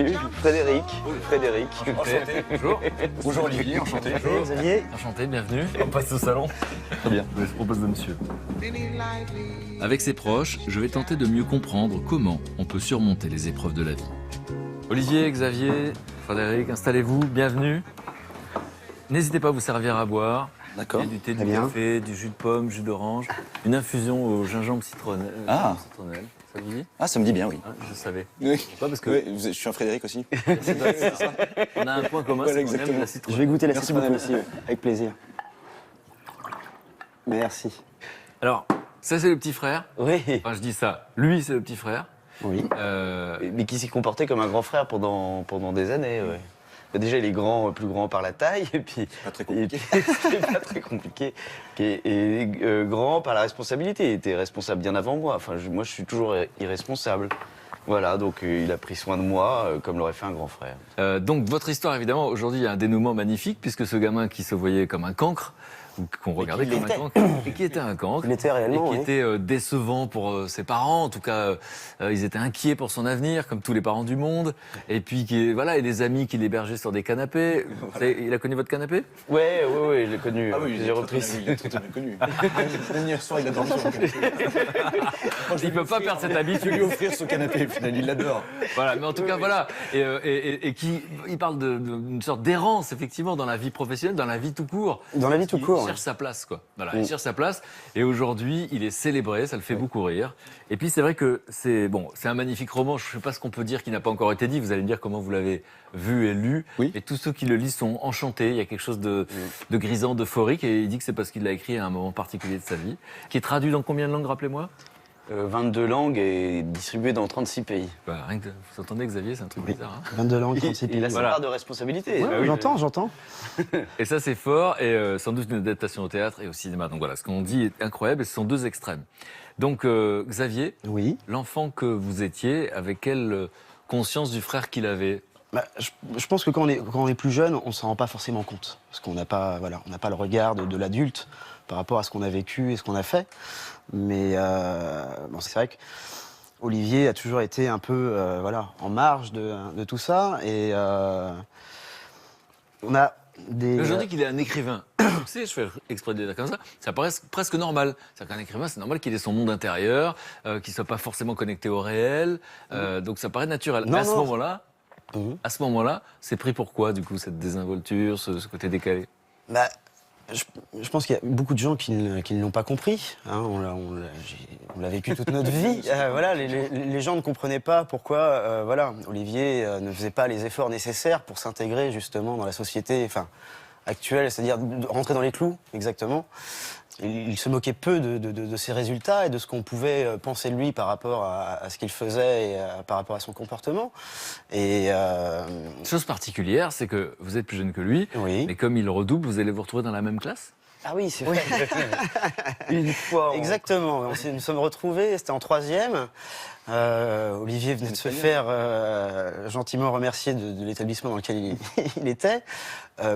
monsieur. Frédéric. Frédéric. Enchanté. Bonjour. Bonjour Olivier, enchanté. Bonjour Xavier. Enchanté, bienvenue. On passe au salon. Très bien, je propose de monsieur. Avec ses proches, je vais tenter de mieux comprendre comment on peut surmonter les épreuves de la vie. Olivier, Xavier, Frédéric, installez-vous, bienvenue. N'hésitez pas à vous servir à boire. D'accord. Il y a du thé, Très du bien. café, du jus de pomme, jus d'orange, une infusion au gingembre citronnelle. Ah. Citronnelle. Ça vous dit? Ah, ça me dit bien, oui. Ah, je savais. Oui. Pas parce que Ouais, je suis un Frédéric aussi. on a un point commun, Voilà, c'est qu'on aime exactement. la Je citronnelle. vais goûter la Merci citronnelle beaucoup. aussi, avec plaisir. Merci. Alors, ça c'est le petit frère. Oui. Enfin, je dis ça. Lui, c'est le petit frère. Oui. Mais qui s'est comporté comme un grand frère pendant des années. Ouais. Déjà, il est grand, plus grand par la taille, et puis Pas très compliqué. c'est pas très compliqué. Et grand par la responsabilité. Il était responsable bien avant moi. Enfin, moi, je suis toujours irresponsable. Voilà, donc il a pris soin de moi comme l'aurait fait un grand frère. Donc, votre histoire, évidemment, aujourd'hui, il y a un dénouement magnifique, puisque ce gamin qui se voyait comme un cancre, ou qu'on regardait qui comme un l'était. cancre, et qui était un cancre, Il était réellement, et qui oui. était décevant pour ses parents. En tout cas, ils étaient inquiets pour son avenir, comme tous les parents du monde. Et puis, voilà, et des amis qui l'hébergeaient sur des canapés. Il a connu votre canapé? Ouais, je l'ai connu Ah à oui, plusieurs reprises. il est très bien connu. Même hier soir, il a dormi sur mon canapé. Il ne peut pas perdre cette Je vais habitude. lui offrir ce canapé, au final, il l'adore. Voilà, mais en tout cas, voilà. Et il parle d'une sorte d'errance, effectivement, dans la vie professionnelle, dans la vie tout court. Dans la vie tout court, Il ouais. cherche sa place, quoi. Voilà, il cherche sa place. Et aujourd'hui, il est célébré, ça le fait beaucoup rire. Et puis, c'est vrai que c'est un magnifique roman. Je ne sais pas ce qu'on peut dire qui n'a pas encore été dit. Vous allez me dire comment vous l'avez vu et lu. Oui. Et tous ceux qui le lisent sont enchantés. Il y a quelque chose de grisant, d'euphorique. Et il dit que c'est parce qu'il l'a écrit à un moment particulier de sa vie. Qui est traduit dans combien de langues, rappelez-moi? 22 langues et distribuées dans 36 pays. Bah, rien que vous entendez, Xavier, c'est un truc bizarre. Hein. 22 langues, 36 Il a pays. sa Voilà. part de responsabilité. Ouais, j'entends. Et ça, c'est fort, et sans doute une adaptation au théâtre et au cinéma. Donc voilà, ce qu'on dit est incroyable, et ce sont deux extrêmes. Donc, Xavier, Oui. l'enfant que vous étiez, avec quelle conscience du frère qu'il avait? Bah, je pense que quand on est plus jeune, on s'en rend pas forcément compte. Parce qu'on n'a pas, voilà, on n'a pas le regard de l'adulte par rapport à ce qu'on a vécu et ce qu'on a fait. Mais c'est vrai que Olivier a toujours été un peu en marge de tout ça. Et on a des... Je dis qu'il est un écrivain. Tu sais, je fais exprès de le dire comme ça paraît presque normal. C'est-à-dire qu'un écrivain, c'est normal qu'il ait son monde intérieur, qu'il ne soit pas forcément connecté au réel. Donc ça paraît naturel. Non, Mais à ce non. moment-là, c'est pris pour quoi, du coup, cette désinvolture, ce côté décalé? Bah, je pense qu'il y a beaucoup de gens qui ne l'ont pas compris. Hein, on l'a vécu toute notre vie. Voilà, les gens ne comprenaient pas pourquoi Olivier ne faisait pas les efforts nécessaires pour s'intégrer justement dans la société actuelle, c'est-à-dire de rentrer dans les clous, exactement. Il se moquait peu de ses résultats et de ce qu'on pouvait penser de lui par rapport à ce qu'il faisait et par rapport à son comportement. Et Chose particulière, c'est que vous êtes plus jeune que lui, oui. mais comme il redouble, vous allez vous retrouver dans la même classe? Ah oui, c'est vrai. Une fois. Exactement. Nous sommes retrouvés, c'était en 3e. Olivier venait de se faire gentiment remercier de l'établissement dans lequel il était.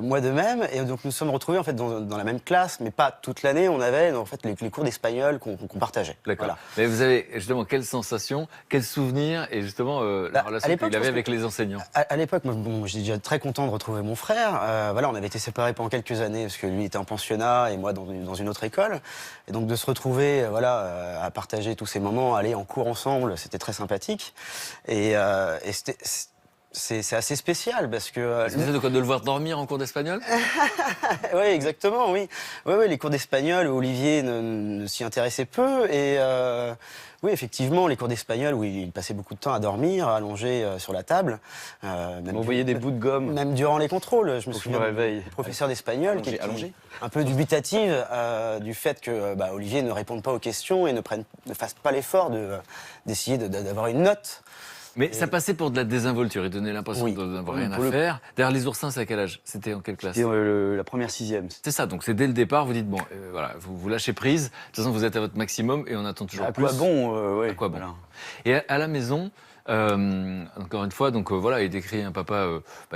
Moi de même. Et donc nous sommes retrouvés en fait dans la même classe, mais pas toute l'année. On avait en fait les cours d'espagnol qu'on partageait. D'accord. Voilà. Mais vous avez justement quelle sensation, quel souvenir et justement la Bah, à relation l'époque, qu'il avait je pense avec les enseignants? À l'époque, moi, j'étais déjà très content de retrouver mon frère. On avait été séparés pendant quelques années parce que lui était en pensionnat et moi dans une autre école. Et donc de se retrouver, à partager tous ces moments, aller en cours ensemble, c'était très sympathique. Et c'est assez spécial parce que. Est-ce que c'est de quoi de le voir dormir en cours d'espagnol? Oui, exactement, oui. Oui, les cours d'espagnol, Olivier ne s'y intéressait peu. Et oui, effectivement, les cours d'espagnol où il passait beaucoup de temps à dormir, allongé sur la table. On voyait des bouts de gomme. Même durant les contrôles, je me Pour que je souviens me réveille. du professeur d'espagnol qui était Allongé. un peu dubitative du fait que Olivier ne réponde pas aux questions et ne fasse pas l'effort d'essayer d'avoir une note. Mais ça passait pour de la désinvolture, il donnait l'impression Oui. de n'avoir rien à Pour le- faire. D'ailleurs, les oursins, c'est à quel âge? C'était en quelle classe? C'était la première 6e. C'est ça, donc c'est dès le départ, vous dites, vous lâchez prise, de toute façon vous êtes à votre maximum et on attend toujours À plus. quoi bon ouais, À quoi bon? voilà. Et à la maison, encore une fois, il décrit un papa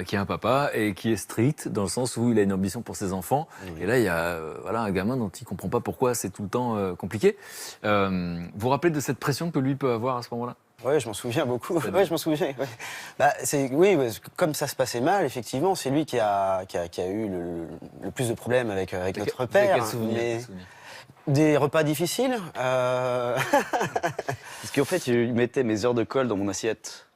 qui est un papa et qui est strict dans le sens où il a une ambition pour ses enfants. Oui. Et là, il y a un gamin dont il comprend pas pourquoi c'est tout le temps compliqué. Vous vous rappelez de cette pression que lui peut avoir à ce moment-là? Oui, je m'en souviens beaucoup. Oui, je m'en souviens. Ouais. Bah, oui, comme ça se passait mal, effectivement, c'est lui qui a eu le plus de problèmes avec notre père. Quel souvenir, Mais quel souvenir des repas difficiles. Parce qu'en fait, il mettait mes heures de colle dans mon assiette.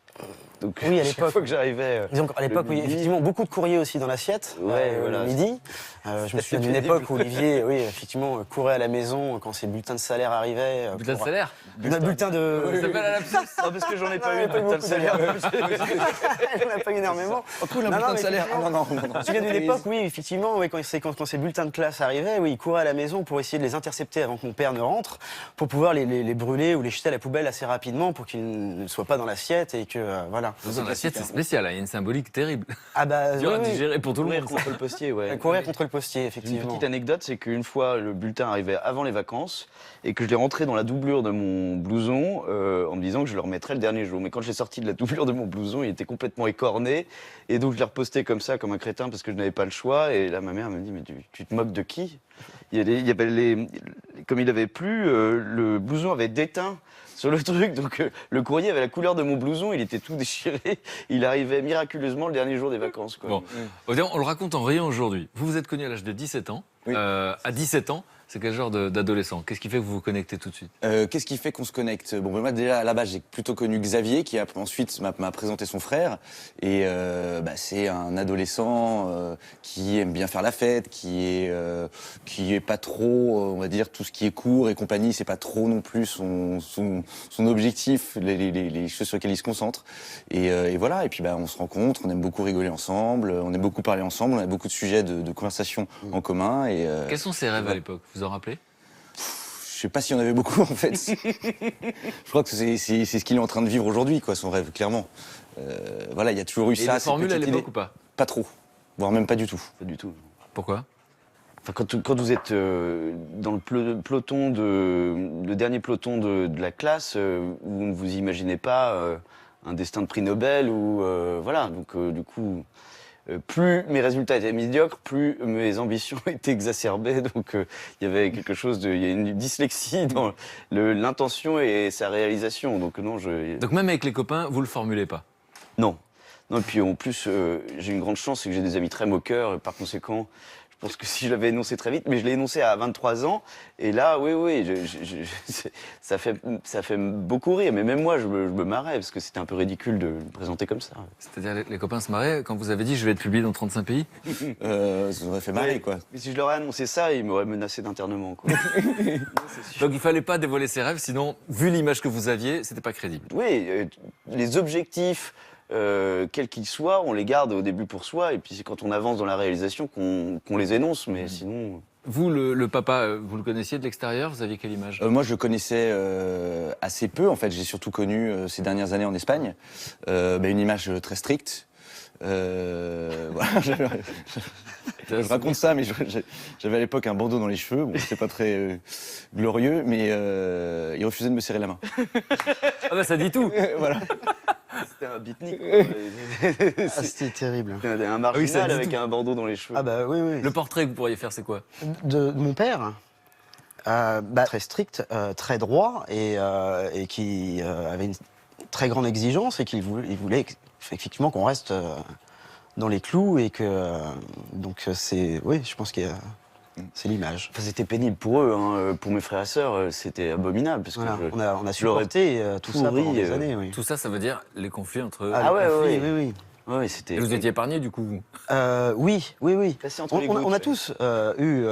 Donc, Oui, à chaque l'époque. fois que j'arrivais. Disons qu'à l'époque, le oui, midi- effectivement, beaucoup de courriers aussi dans l'assiette, Ouais, voilà. le midi. Je me souviens d'une époque où Olivier, oui, effectivement, courait à la maison quand ses bulletins de salaire arrivaient. Bulletin de salaire Bulletin de... Ça s'appelle à la Non, parce que j'en ai pas Non, eu il y a pas eu de beaucoup de salaire. Il n'y en a pas eu énormément. Cool, un Non, bulletin non, de mais salaire. effectivement, Non, non, non. Je me souviens d'une époque, oui, effectivement, oui, quand ces bulletins de classe arrivaient, oui, il courait à la maison pour essayer de les intercepter avant que mon père ne rentre, pour pouvoir les brûler ou les jeter à la poubelle assez rapidement pour qu'ils ne soient pas dans l'assiette et que, voilà. Dans l'assiette, c'est spécial, il y a une symbolique terrible. Ah bah, Dur à oui, oui. digérer pour tout le Courir monde. contre le postier, ouais. Courir contre le postier, Une effectivement. petite anecdote, c'est qu'une fois, le bulletin arrivait avant les vacances et que je l'ai rentré dans la doublure de mon blouson en me disant que je le remettrais le dernier jour. Mais quand je l'ai sorti de la doublure de mon blouson, il était complètement écorné et donc je l'ai reposté comme ça, comme un crétin, parce que je n'avais pas le choix. Et là, ma mère me dit, mais tu te moques de qui? Comme il avait plu, le blouson avait déteint sur le truc, donc le courrier avait la couleur de mon blouson, il était tout déchiré. Il arrivait miraculeusement le dernier jour des vacances, quoi. Bon, on le raconte en riant aujourd'hui. Vous vous êtes connu à l'âge de 17 ans. Oui. À 17 ans, c'est quel genre d'adolescent? Qu'est-ce qui fait que vous vous connectez tout de suite? Qu'est-ce qui fait qu'on se connecte? Bon, ben moi déjà à la base j'ai plutôt connu Xavier qui ensuite m'a présenté son frère et c'est un adolescent qui aime bien faire la fête, qui est pas trop, on va dire tout ce qui est cours et compagnie, c'est pas trop non plus son objectif, les choses sur lesquelles il se concentre et voilà et puis on se rencontre, on aime beaucoup rigoler ensemble, on aime beaucoup parler ensemble, on a beaucoup de sujets de conversation en commun et Quels sont ses rêves à l'époque? Vous en rappelez? je sais pas s'il y en avait beaucoup en fait. Je crois que c'est ce qu'il est en train de vivre aujourd'hui, quoi, son rêve, clairement. Voilà, il y a toujours eu Et ça. des cette formules à petite l'époque idée. ou pas? Pas trop, voire même pas du tout. Pas du tout. Pourquoi? Enfin, quand vous êtes dans le dernier peloton de la classe, vous ne vous imaginez pas un destin de prix Nobel ou voilà. Donc du coup, plus mes résultats étaient médiocres, plus mes ambitions étaient exacerbées. Donc il y avait quelque chose il y a une dyslexie dans l'intention et sa réalisation. Donc non, Donc même avec les copains, vous le formulez pas? non. Non, et puis en plus, j'ai une grande chance, c'est que j'ai des amis très moqueurs. Par conséquent, je pense que si je l'avais énoncé très vite, mais je l'ai énoncé à 23 ans. Et là, oui, ça fait beaucoup rire. Mais même moi, je me marrais, parce que c'était un peu ridicule de le présenter comme ça. C'est-à-dire les copains se marraient quand vous avez dit je vais être publié dans 35 pays? Ça nous aurait fait marrer, Ouais. quoi. Mais si je leur ai annoncé ça, ils m'auraient menacé d'internement, quoi. Donc il fallait pas dévoiler ses rêves, sinon, vu l'image que vous aviez, c'était pas crédible. Oui, les objectifs, quels qu'ils soient, on les garde au début pour soi. Et puis c'est quand on avance dans la réalisation qu'on les énonce. Mais sinon... Vous, le papa, vous le connaissiez de l'extérieur? Vous aviez quelle image? Moi, je le connaissais assez peu. En fait, j'ai surtout connu ces dernières années en Espagne une image très stricte. Voilà, je raconte ça, mais j'avais à l'époque un bandeau dans les cheveux. Bon, c'était pas très glorieux, mais il refusait de me serrer la main. Ah bah ça dit tout. Voilà. C'était un beatnik. C'était terrible. C'était un Oui, marginal ça dit avec tout. un bandeau dans les cheveux. Ah bah oui. Le portrait que vous pourriez faire, c'est quoi? De mon père, très strict, très droit et qui avait une très grande exigence et qu'il voulait effectivement qu'on reste dans les clous et que donc je pense que c'est l'image. Enfin, c'était pénible pour eux, hein. Pour mes frères et sœurs, c'était abominable. Parce Voilà, que on a l'aurais supporté tout ça pendant des années. Oui. Tout ça, ça veut dire les conflits entre... Ah, ouais, le conflit, ouais. oui. ouais, c'était... Et vous étiez épargné du coup, vous? Oui. Passé entre les On gouttes, a tous eu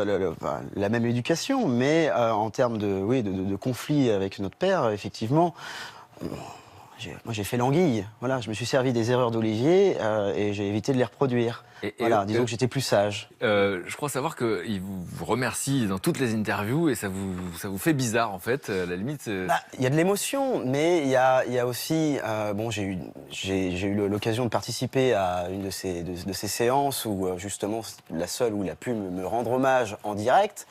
la même éducation, mais en termes de conflit avec notre père, effectivement, moi j'ai fait l'anguille. Voilà, je me suis servi des erreurs d'Olivier et j'ai évité de les reproduire. Disons que j'étais plus sage. Je crois savoir qu'il vous remercie dans toutes les interviews et ça vous fait bizarre en fait, à la limite. Il y a de l'émotion, mais il y a aussi... j'ai eu l'occasion de participer à une de ces séances où justement, la seule où il a pu me rendre hommage en direct.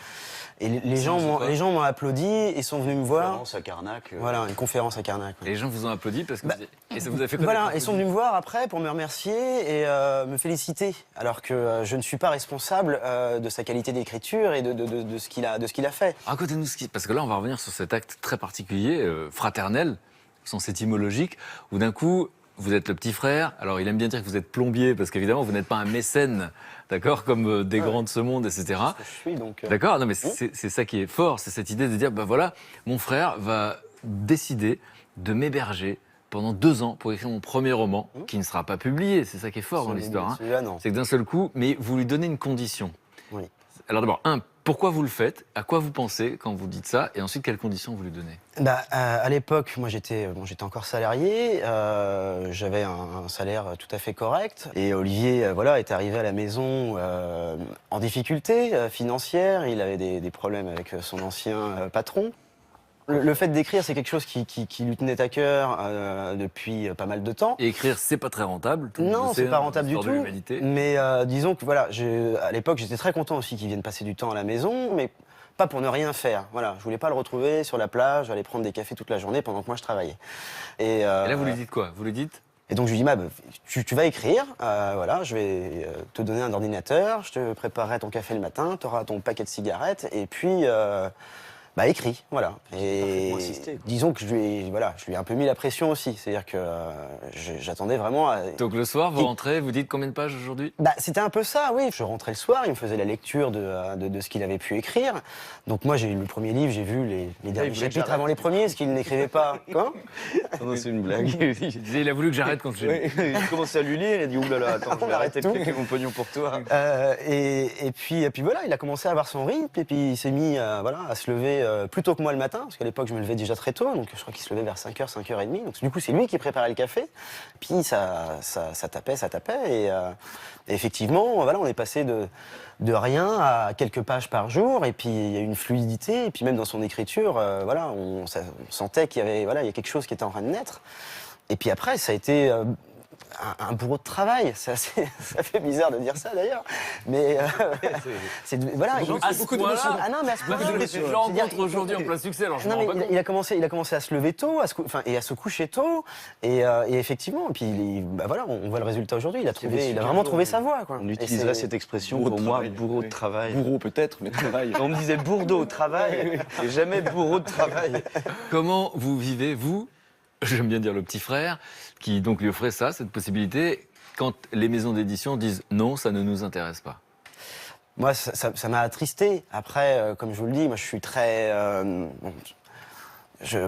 Et les gens m'ont applaudi et sont venus me voir. Conférence à Carnac. Voilà, une conférence à Carnac. Et les gens vous ont applaudi parce que et ça vous a fait Voilà, ils sont venus me voir après pour me remercier et me féliciter, alors que je ne suis pas responsable de sa qualité d'écriture et de ce qu'il a fait. Racontez-nous parce que là on va revenir sur cet acte très particulier, fraternel, au sens étymologique, où d'un coup, vous êtes le petit frère. Alors, il aime bien dire que vous êtes plombier, parce qu'évidemment, vous n'êtes pas un mécène, d'accord, comme des grands de ce monde, etc. Je suis donc. D'accord. Non, mais c'est ça qui est fort, c'est cette idée de dire, bah voilà, mon frère va décider de m'héberger pendant 2 ans pour écrire mon premier roman, qui ne sera pas publié. C'est ça qui est fort dans l'histoire. Hein. Celui-là, non. C'est que d'un seul coup, mais vous lui donnez une condition. Oui. Alors d'abord, pourquoi vous le faites? À quoi vous pensez quand vous dites ça? Et ensuite, quelles conditions vous lui donnez? Bah, à l'époque, moi j'étais encore salarié, j'avais un salaire tout à fait correct. Et Olivier voilà, est arrivé à la maison en difficulté financière, il avait des problèmes avec son ancien patron. Le fait d'écrire, c'est quelque chose qui lui tenait à cœur depuis pas mal de temps. Et écrire, c'est pas très rentable. Tout le monde Non, le sait, c'est pas hein, rentable du l'histoire de tout. l'humanité. Mais disons que voilà, à l'époque, j'étais très content aussi qu'il vienne passer du temps à la maison, mais pas pour ne rien faire. Voilà, je voulais pas le retrouver sur la plage, aller prendre des cafés toute la journée pendant que moi je travaillais. Et là, vous lui dites quoi? Vous lui dites? Et donc je lui dis, tu vas écrire, voilà, je vais te donner un ordinateur, je te préparerai ton café le matin, tu auras ton paquet de cigarettes, et puis écris, voilà. Et disons que je lui ai un peu mis la pression aussi, c'est-à-dire que j'attendais vraiment à... Donc le soir, vous rentrez, vous dites combien de pages aujourd'hui? C'était un peu ça, oui. Je rentrais le soir, il me faisait la lecture de ce qu'il avait pu écrire. Donc moi, j'ai lu le premier livre, j'ai vu les derniers chapitres avant les premiers, ce qu'il n'écrivait pas. Quoi? Non, c'est une blague. Il a voulu que j'arrête quand je l'ai lu. Il a commencé à lui lire, il a dit oulala, attends, je vais arrêter de piquer mon pognon pour toi. Et puis voilà, il a commencé à avoir son rythme, et puis il s'est mis à se lever plus tôt que moi le matin, parce qu'à l'époque je me levais déjà très tôt, donc je crois qu'il se levait vers 5h, 5h30. Donc du coup c'est lui qui préparait le café, puis ça tapait, et effectivement, voilà, on est passé de rien à quelques pages par jour, et puis il y a une fluidité, et puis même dans son écriture, voilà, on sentait qu'il y avait, voilà, il y a quelque chose qui était en train de naître. Et puis après, ça a été un bourreau de travail. Ça fait bizarre de dire ça d'ailleurs, mais voilà. À ce point-là, ah non, mais à ce point-là, je rencontre aujourd'hui en plein succès. Alors je me non, rends mais pas compte. il a commencé à se lever tôt, et à se coucher tôt, et effectivement, et puis voilà, on voit le résultat aujourd'hui. Il a vraiment trouvé sa voie, quoi. On utiliserait cette expression pour moi, bourreau de travail. Bourreau peut-être, mais travail. On me disait bourdeau au travail, et jamais bourreau de travail. Comment vous vivez, vous, j'aime bien dire le petit frère, qui donc lui offrait ça, cette possibilité, quand les maisons d'édition disent non, ça ne nous intéresse pas? Moi, ça m'a attristé. Après, comme je vous le dis, moi, je suis très...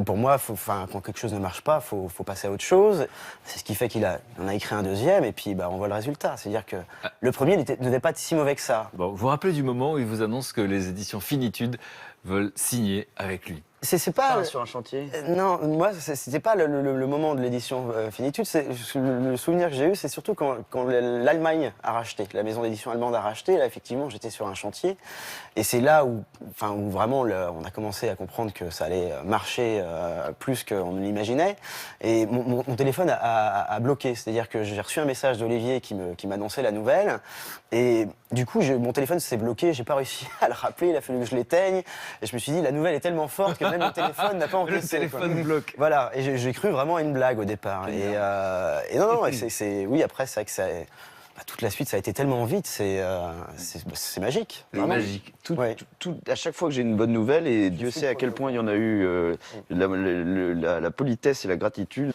pour moi, quand quelque chose ne marche pas, faut passer à autre chose. C'est ce qui fait qu'il en a écrit un deuxième, et puis on voit le résultat. C'est-à-dire que le premier ne devait pas être si mauvais que ça. Bon, vous vous rappelez du moment où il vous annonce que les éditions Finitude veulent signer avec lui? C'est pas Sur un chantier. Non, moi, c'était pas le moment de l'édition Finitude. Le souvenir que j'ai eu, c'est surtout quand l'Allemagne a racheté, la maison d'édition allemande a racheté. Là, effectivement, j'étais sur un chantier. Et c'est là où vraiment, on a commencé à comprendre que ça allait marcher plus qu'on ne l'imaginait. Et mon téléphone a bloqué. C'est-à-dire que j'ai reçu un message d'Olivier qui m'annonçait la nouvelle. Et du coup, mon téléphone s'est bloqué. J'ai pas réussi à le rappeler. Il a fallu que je l'éteigne. Et je me suis dit, la nouvelle est tellement forte que même le téléphone n'a pas encaissé. Le téléphone bloque. Voilà, et j'ai cru vraiment à une blague au départ. Et non, oui, après, c'est vrai que toute la suite, ça a été tellement vite, c'est magique. C'est vraiment. magique. À chaque fois que j'ai une bonne nouvelle, et Dieu sait à quel point il y en a eu, la politesse et la gratitude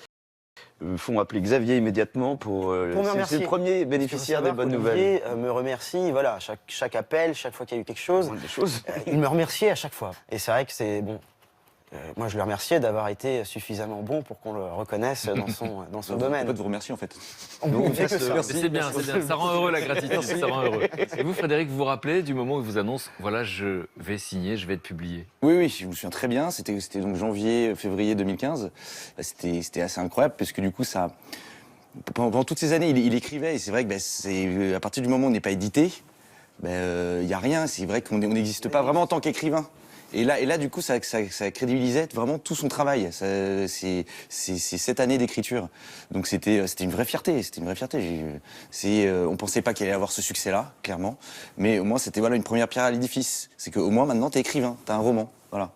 font appeler Xavier immédiatement pour me c'est remercier. le premier bénéficiaire des bonnes nouvelles. Olivier me remercie, voilà, chaque appel, chaque fois qu'il y a eu quelque chose, Des choses. il me remerciait à chaque fois. Et c'est vrai que c'est bon. Moi, je le remerciais d'avoir été suffisamment bon pour qu'on le reconnaisse dans son domaine. En fait, vous remerciez en fait. On ne fait que ça. Mais c'est bien, ça rend heureux la gratitude, ça rend heureux. Et vous, Frédéric, vous vous rappelez du moment où il vous annonce, voilà, je vais signer, je vais être publié? Oui, je me souviens très bien. C'était donc février 2015. C'était assez incroyable parce que du coup, pendant toutes ces années, il écrivait. Et c'est vrai que à partir du moment où on n'est pas édité, il n'y a rien. C'est vrai qu'on n'existe pas vraiment en tant qu'écrivain. Et là, du coup, ça crédibilisait vraiment tout son travail. C'est 7 années d'écriture. Donc c'était une vraie fierté. On pensait pas qu'il allait avoir ce succès-là, clairement. Mais au moins, c'était une première pierre à l'édifice. C'est qu'au moins, maintenant, t'es écrivain, t'as un roman. Voilà.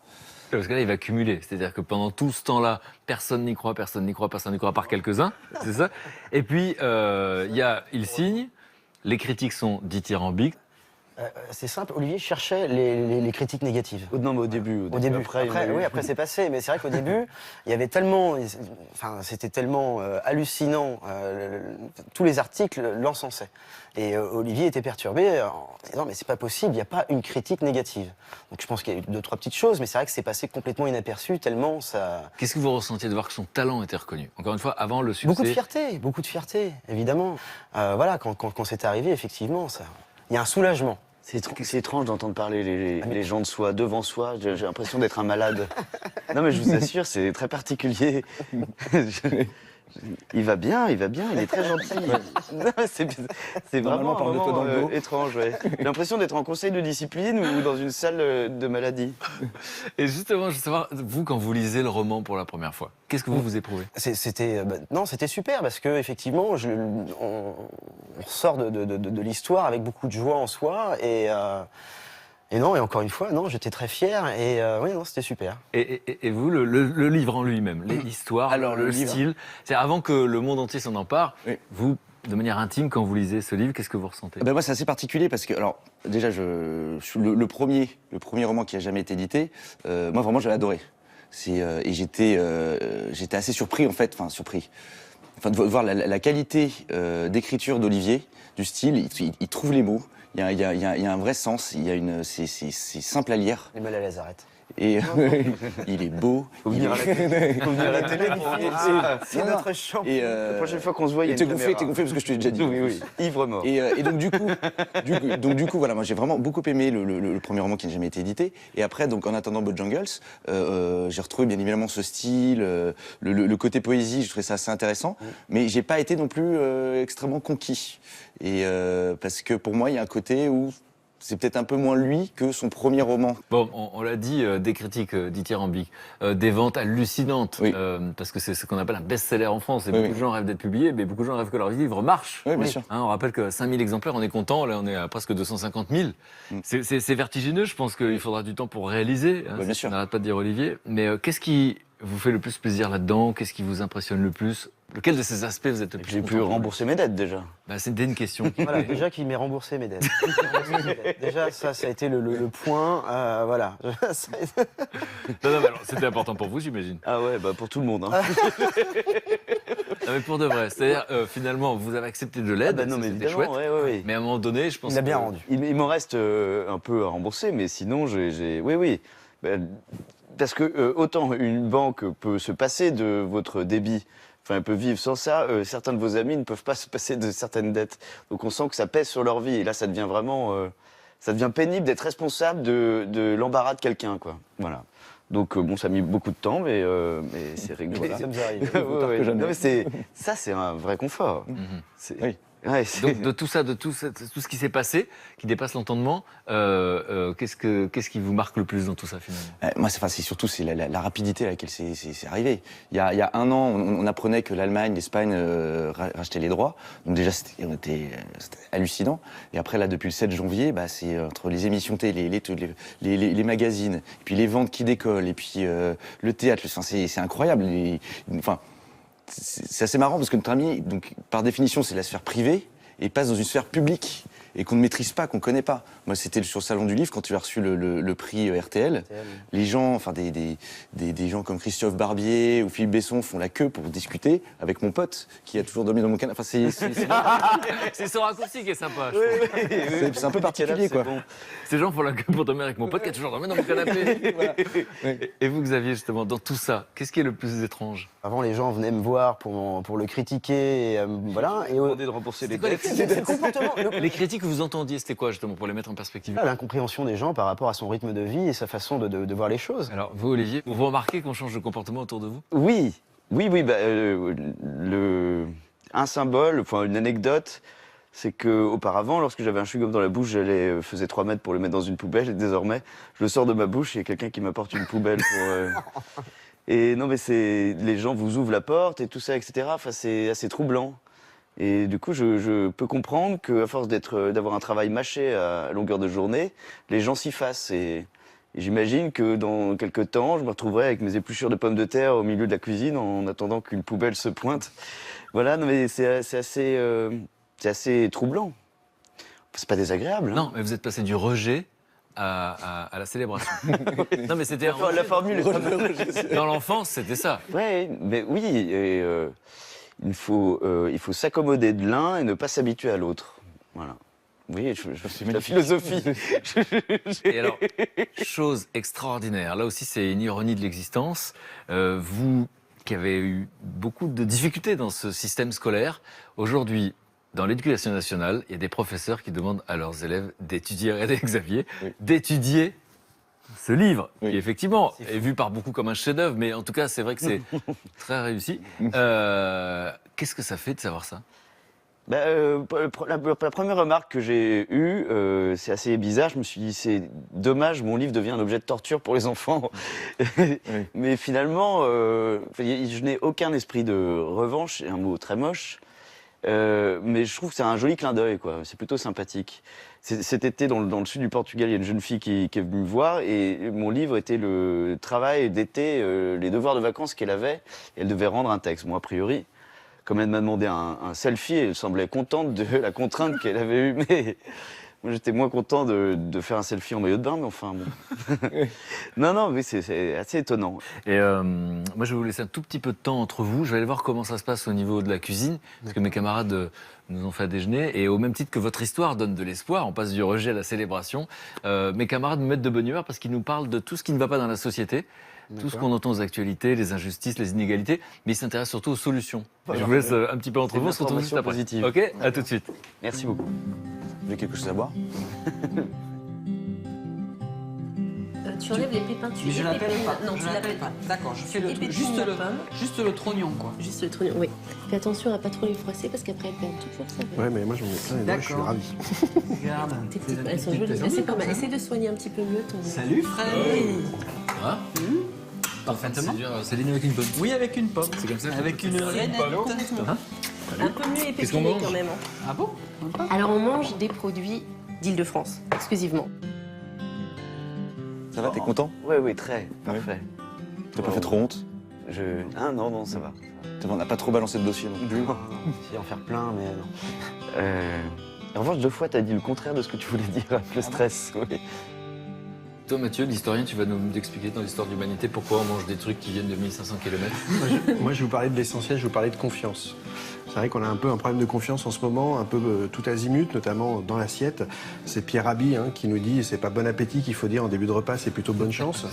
Parce que là, il va cumuler. C'est-à-dire que pendant tout ce temps-là, personne n'y croit, à part quelques-uns. C'est ça. Et puis, il signe. Les critiques sont dithyrambiques. C'est simple, Olivier cherchait les critiques négatives. Non, mais au début. Au début. Après, il y en a eu. Oui, après c'est passé, mais c'est vrai qu'au début, il y avait tellement, enfin, c'était tellement hallucinant. Tous les articles l'encensaient. Et Olivier était perturbé en disant mais c'est pas possible, il n'y a pas une critique négative. Donc je pense qu'il y a eu 2-3 petites choses, mais c'est vrai que c'est passé complètement inaperçu tellement ça. Qu'est-ce que vous ressentiez de voir que son talent était reconnu? Encore une fois, avant le succès. Beaucoup de fierté, évidemment. Voilà, quand c'est arrivé, effectivement, il y a un soulagement. C'est étrange d'entendre parler les gens de soi, devant soi. J'ai l'impression d'être un malade. Non, mais je vous assure, c'est très particulier. Il va bien, il est très gentil. Non, c'est vraiment Normalement, on parle de toi dans le dos. étrange. Ouais. J'ai l'impression d'être en conseil de discipline ou dans une salle de maladie. Et justement, je veux savoir, vous, quand vous lisez le roman pour la première fois, qu'est-ce que vous éprouvez? C'était super parce que effectivement, on ressort de l'histoire avec beaucoup de joie en soi et non, et encore une fois, non, j'étais très fier et oui, non, c'était super. Et vous, le livre en lui-même, l'histoire, Alors, le le livre. style, c'est avant que le monde entier s'en empare, Oui. vous, de manière intime, quand vous lisez ce livre, qu'est-ce que vous ressentez? Ben moi, c'est assez particulier parce que, alors, déjà, je suis le premier roman qui a jamais été édité. Moi, vraiment, j'ai adoré. Et j'étais assez surpris, en fait, de voir la qualité d'écriture d'Olivier, du style. Il trouve les mots. Il y a un vrai sens. C'est simple à lire. Les mal à l'arrête. Et il est beau. Faut venir à la télé pour C'est notre champ. Et La prochaine fois qu'on se voit, il y a t'es une gonflé caméra. parce que je te l'ai déjà dit. Oui, ivre mort. Et donc du coup, voilà, moi j'ai vraiment beaucoup aimé le premier roman qui n'a jamais été édité. Et après, donc en attendant Bojangles, j'ai retrouvé bien évidemment ce style, le côté poésie, je trouvais ça assez intéressant. Mais j'ai pas été non plus extrêmement conquis. Et parce que pour moi, il y a un côté où c'est peut-être un peu moins lui que son premier roman. Bon, on l'a dit, des critiques dithyrambiques, des ventes hallucinantes, Oui. parce que c'est ce qu'on appelle un best-seller en France. Et Oui, beaucoup oui. de gens rêvent d'être publiés, mais beaucoup de gens rêvent que leur livre marche. Oui, bien sûr. Hein, on rappelle que 5000 exemplaires, on est content. Là, on est à presque 250 000. C'est vertigineux. Je pense qu'il faudra du temps pour réaliser. Hein, bien c'est ce sûr. qu'on n'arrête pas de dire, Olivier. Mais qu'est-ce qui vous fait le plus plaisir là-dedans? Qu'est-ce qui vous impressionne le plus? Lequel de ces aspects vous êtes le plus J'ai pu content? rembourser mes dettes déjà. Bah, c'était une question. Voilà, déjà qu'il m'ait remboursé mes dettes. Déjà, ça a été le point. Voilà. Non, mais alors, c'était important pour vous, j'imagine. Ah ouais, bah pour tout le monde. Hein. Non, mais pour de vrai. C'est-à-dire, finalement, vous avez accepté de l'aide. Ah bah non, ça, mais c'était évidemment, chouette. ouais. Mais à un moment donné, je pense Il a bien que- rendu. Il m'en reste un peu à rembourser, mais sinon, oui. Ben, parce que autant une banque peut se passer de votre débit, enfin, elle peut vivre sans ça, certains de vos amis ne peuvent pas se passer de certaines dettes. Donc on sent que ça pèse sur leur vie. Et là, ça devient vraiment... ça devient pénible d'être responsable de l'embarras de quelqu'un, quoi. Voilà. Donc bon, ça a mis beaucoup de temps, mais c'est réglé. Ça nous arrive. Ouais. Non, mais c'est un vrai confort. C'est- Oui. Ouais, c'est- Donc de tout ça, tout ce qui s'est passé, qui dépasse l'entendement, qu'est-ce qui vous marque le plus dans tout ça finalement? Moi, c'est surtout la rapidité à laquelle c'est arrivé. Il y a un an, on apprenait que l'Allemagne, l'Espagne rachetaient les droits. Donc déjà, c'était hallucinant. Et après, là, depuis le 7 janvier, bah, c'est entre les émissions télé, les magazines, et puis les ventes qui décollent, et puis le théâtre. Enfin, c'est incroyable. C'est assez marrant parce que notre ami, donc, par définition, c'est la sphère privée et passe dans une sphère publique et qu'on ne maîtrise pas, qu'on ne connaît pas. Moi, c'était sur le Salon du Livre, quand tu as reçu le prix RTL. Les gens, enfin des gens comme Christophe Barbier ou Philippe Besson font la queue pour discuter avec mon pote qui a toujours dormi dans mon canapé. Enfin, C'est ce raccourci qui est sympa. je trouve. c'est un peu particulier, quoi. Bon. Ces gens font la queue pour dormir avec mon pote qui a toujours dormi dans mon canapé. Et vous, Xavier, justement, dans tout ça, qu'est-ce qui est le plus étrange? Avant, les gens venaient me voir pour le critiquer. Et, voilà. Et Demander de rembourser les dettes. c'est le comportement. Les critiques que vous entendiez, c'était quoi justement pour les mettre en perspective? L'incompréhension des gens par rapport à son rythme de vie et sa façon de voir les choses. Alors vous, Olivier, vous remarquez qu'on change de comportement autour de vous? Oui. Bah, un symbole, enfin une anecdote, c'est que auparavant, lorsque j'avais un chewing-gum dans la bouche, faisais 3 mètres pour le mettre dans une poubelle, et désormais, je le sors de ma bouche, il y a quelqu'un qui m'apporte une poubelle pour. Et non, mais les gens vous ouvrent la porte et tout ça, etc. Enfin, c'est assez troublant. Et du coup, je peux comprendre qu'à force d'avoir un travail mâché à longueur de journée, les gens s'y fassent. Et j'imagine que dans quelques temps, je me retrouverai avec mes épluchures de pommes de terre au milieu de la cuisine en attendant qu'une poubelle se pointe. Voilà, non, mais c'est assez troublant. C'est pas désagréable. Hein. Non, mais vous êtes passé du rejet à la célébration. Non, mais c'était La formule est pas mal. dans l'enfance, c'était ça. Ouais, mais oui, et, il faut s'accommoder de l'un et ne pas s'habituer à l'autre. Voilà. Oui, c'est la philosophie. Et alors, chose extraordinaire, là aussi c'est une ironie de l'existence, vous qui avez eu beaucoup de difficultés dans ce système scolaire, aujourd'hui, dans l'éducation nationale, il y a des professeurs qui demandent à leurs élèves d'étudier, regardez Xavier, d'étudier ce livre, qui effectivement est vu par beaucoup comme un chef-d'œuvre, mais en tout cas c'est vrai que c'est très réussi. Qu'est-ce que ça fait de savoir ça ? La première remarque que j'ai eue, c'est assez bizarre. Je me suis dit, c'est dommage, mon livre devient un objet de torture pour les enfants. Mais finalement, je n'ai aucun esprit de revanche, c'est un mot très moche. Mais je trouve que c'est un joli clin d'œil, quoi. C'est plutôt sympathique. Cet été, dans le sud du Portugal, il y a une jeune fille qui est venue me voir et mon livre était le travail d'été, les devoirs de vacances qu'elle avait. Et elle devait rendre un texte. Moi, a priori, comme elle m'a demandé un selfie, elle semblait contente de la contrainte qu'elle avait eue. Mais moi, j'étais moins content de faire un selfie en maillot de bain, mais enfin bon. Non, mais c'est assez étonnant. Et moi, je vais vous laisser un tout petit peu de temps entre vous. Je vais aller voir comment ça se passe au niveau de la cuisine, parce que mes camarades nous ont fait à déjeuner. Et au même titre que votre histoire donne de l'espoir, on passe du rejet à la célébration, mes camarades me mettent de bonne humeur parce qu'ils nous parlent de tout ce qui ne va pas dans la société. Tout ce qu'on entend aux actualités, les injustices, les inégalités, mais ils s'intéressent surtout aux solutions. Je vous laisse un petit peu entre vous, on se retrouve juste après. Positive. Ok, à tout de suite. Merci beaucoup. Vous avez quelque chose à boire? Tu enlèves les pépins, tu Mais je l'appelle pas. Non, je tu l'appelle l'appelles pas. D'accord, je fais Et le pépines juste la le pomme. juste le trognon quoi. Juste le trognon, oui. Fais attention à pas trop les froisser parce qu'après elles perdent toute leur saveur. Ouais, mais moi j'en mets plein et moi je suis D'accord. ravi. Regarde. Elles sont jolies. Elles sont pas mal. Essaye de soigner un petit peu mieux ton. Salut Fred. Ah. Parfaitement. Céline avec une pomme. Oui, avec une pomme. C'est comme ça. Avec une rainette. Un peu mieux Qu'est-ce qu'on épeautré mange quand même. Ah bon? Alors on mange des produits d'Île-de-France, exclusivement. Ça va, t'es content? Oui, très. Parfait. T'as pas fait trop honte? Ah non, ça va. On n'a pas trop balancé de dossier non plus. Si, en faire plein, mais non. En revanche, 2 fois, t'as dit le contraire de ce que tu voulais dire avec le stress. Oui. Toi, Mathieu, l'historien, tu vas nous expliquer dans l'histoire de l'humanité pourquoi on mange des trucs qui viennent de 1500 km. Moi je vais vous parler de l'essentiel, je vais vous parler de confiance. C'est vrai qu'on a un peu un problème de confiance en ce moment, un peu tout azimut, notamment dans l'assiette. C'est Pierre Rabhi qui nous dit c'est pas bon appétit qu'il faut dire en début de repas, c'est plutôt bonne chance.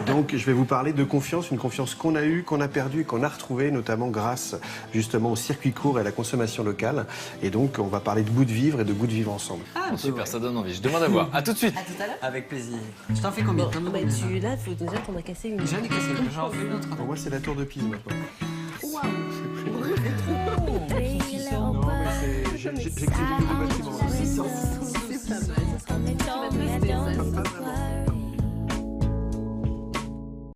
Donc je vais vous parler de confiance, une confiance qu'on a eue, qu'on a perdue et qu'on a retrouvée, notamment grâce justement au circuit court et à la consommation locale. Et donc on va parler de goût de vivre et de goût de vivre ensemble. Ah, Super, ça donne envie. Je demande à voir. À tout de suite. À tout à l'heure. Avec plaisir. Je t'en fais combien? T'en as combien? Tu là, faut déjà t'en as cassé une. J'en ai cassé une. J'en fais une autre. Pour moi c'est la tour de Pise maintenant. Three little Non, mais birds. j'écris beaucoup de bâtiments. And they told me I don't need to worry.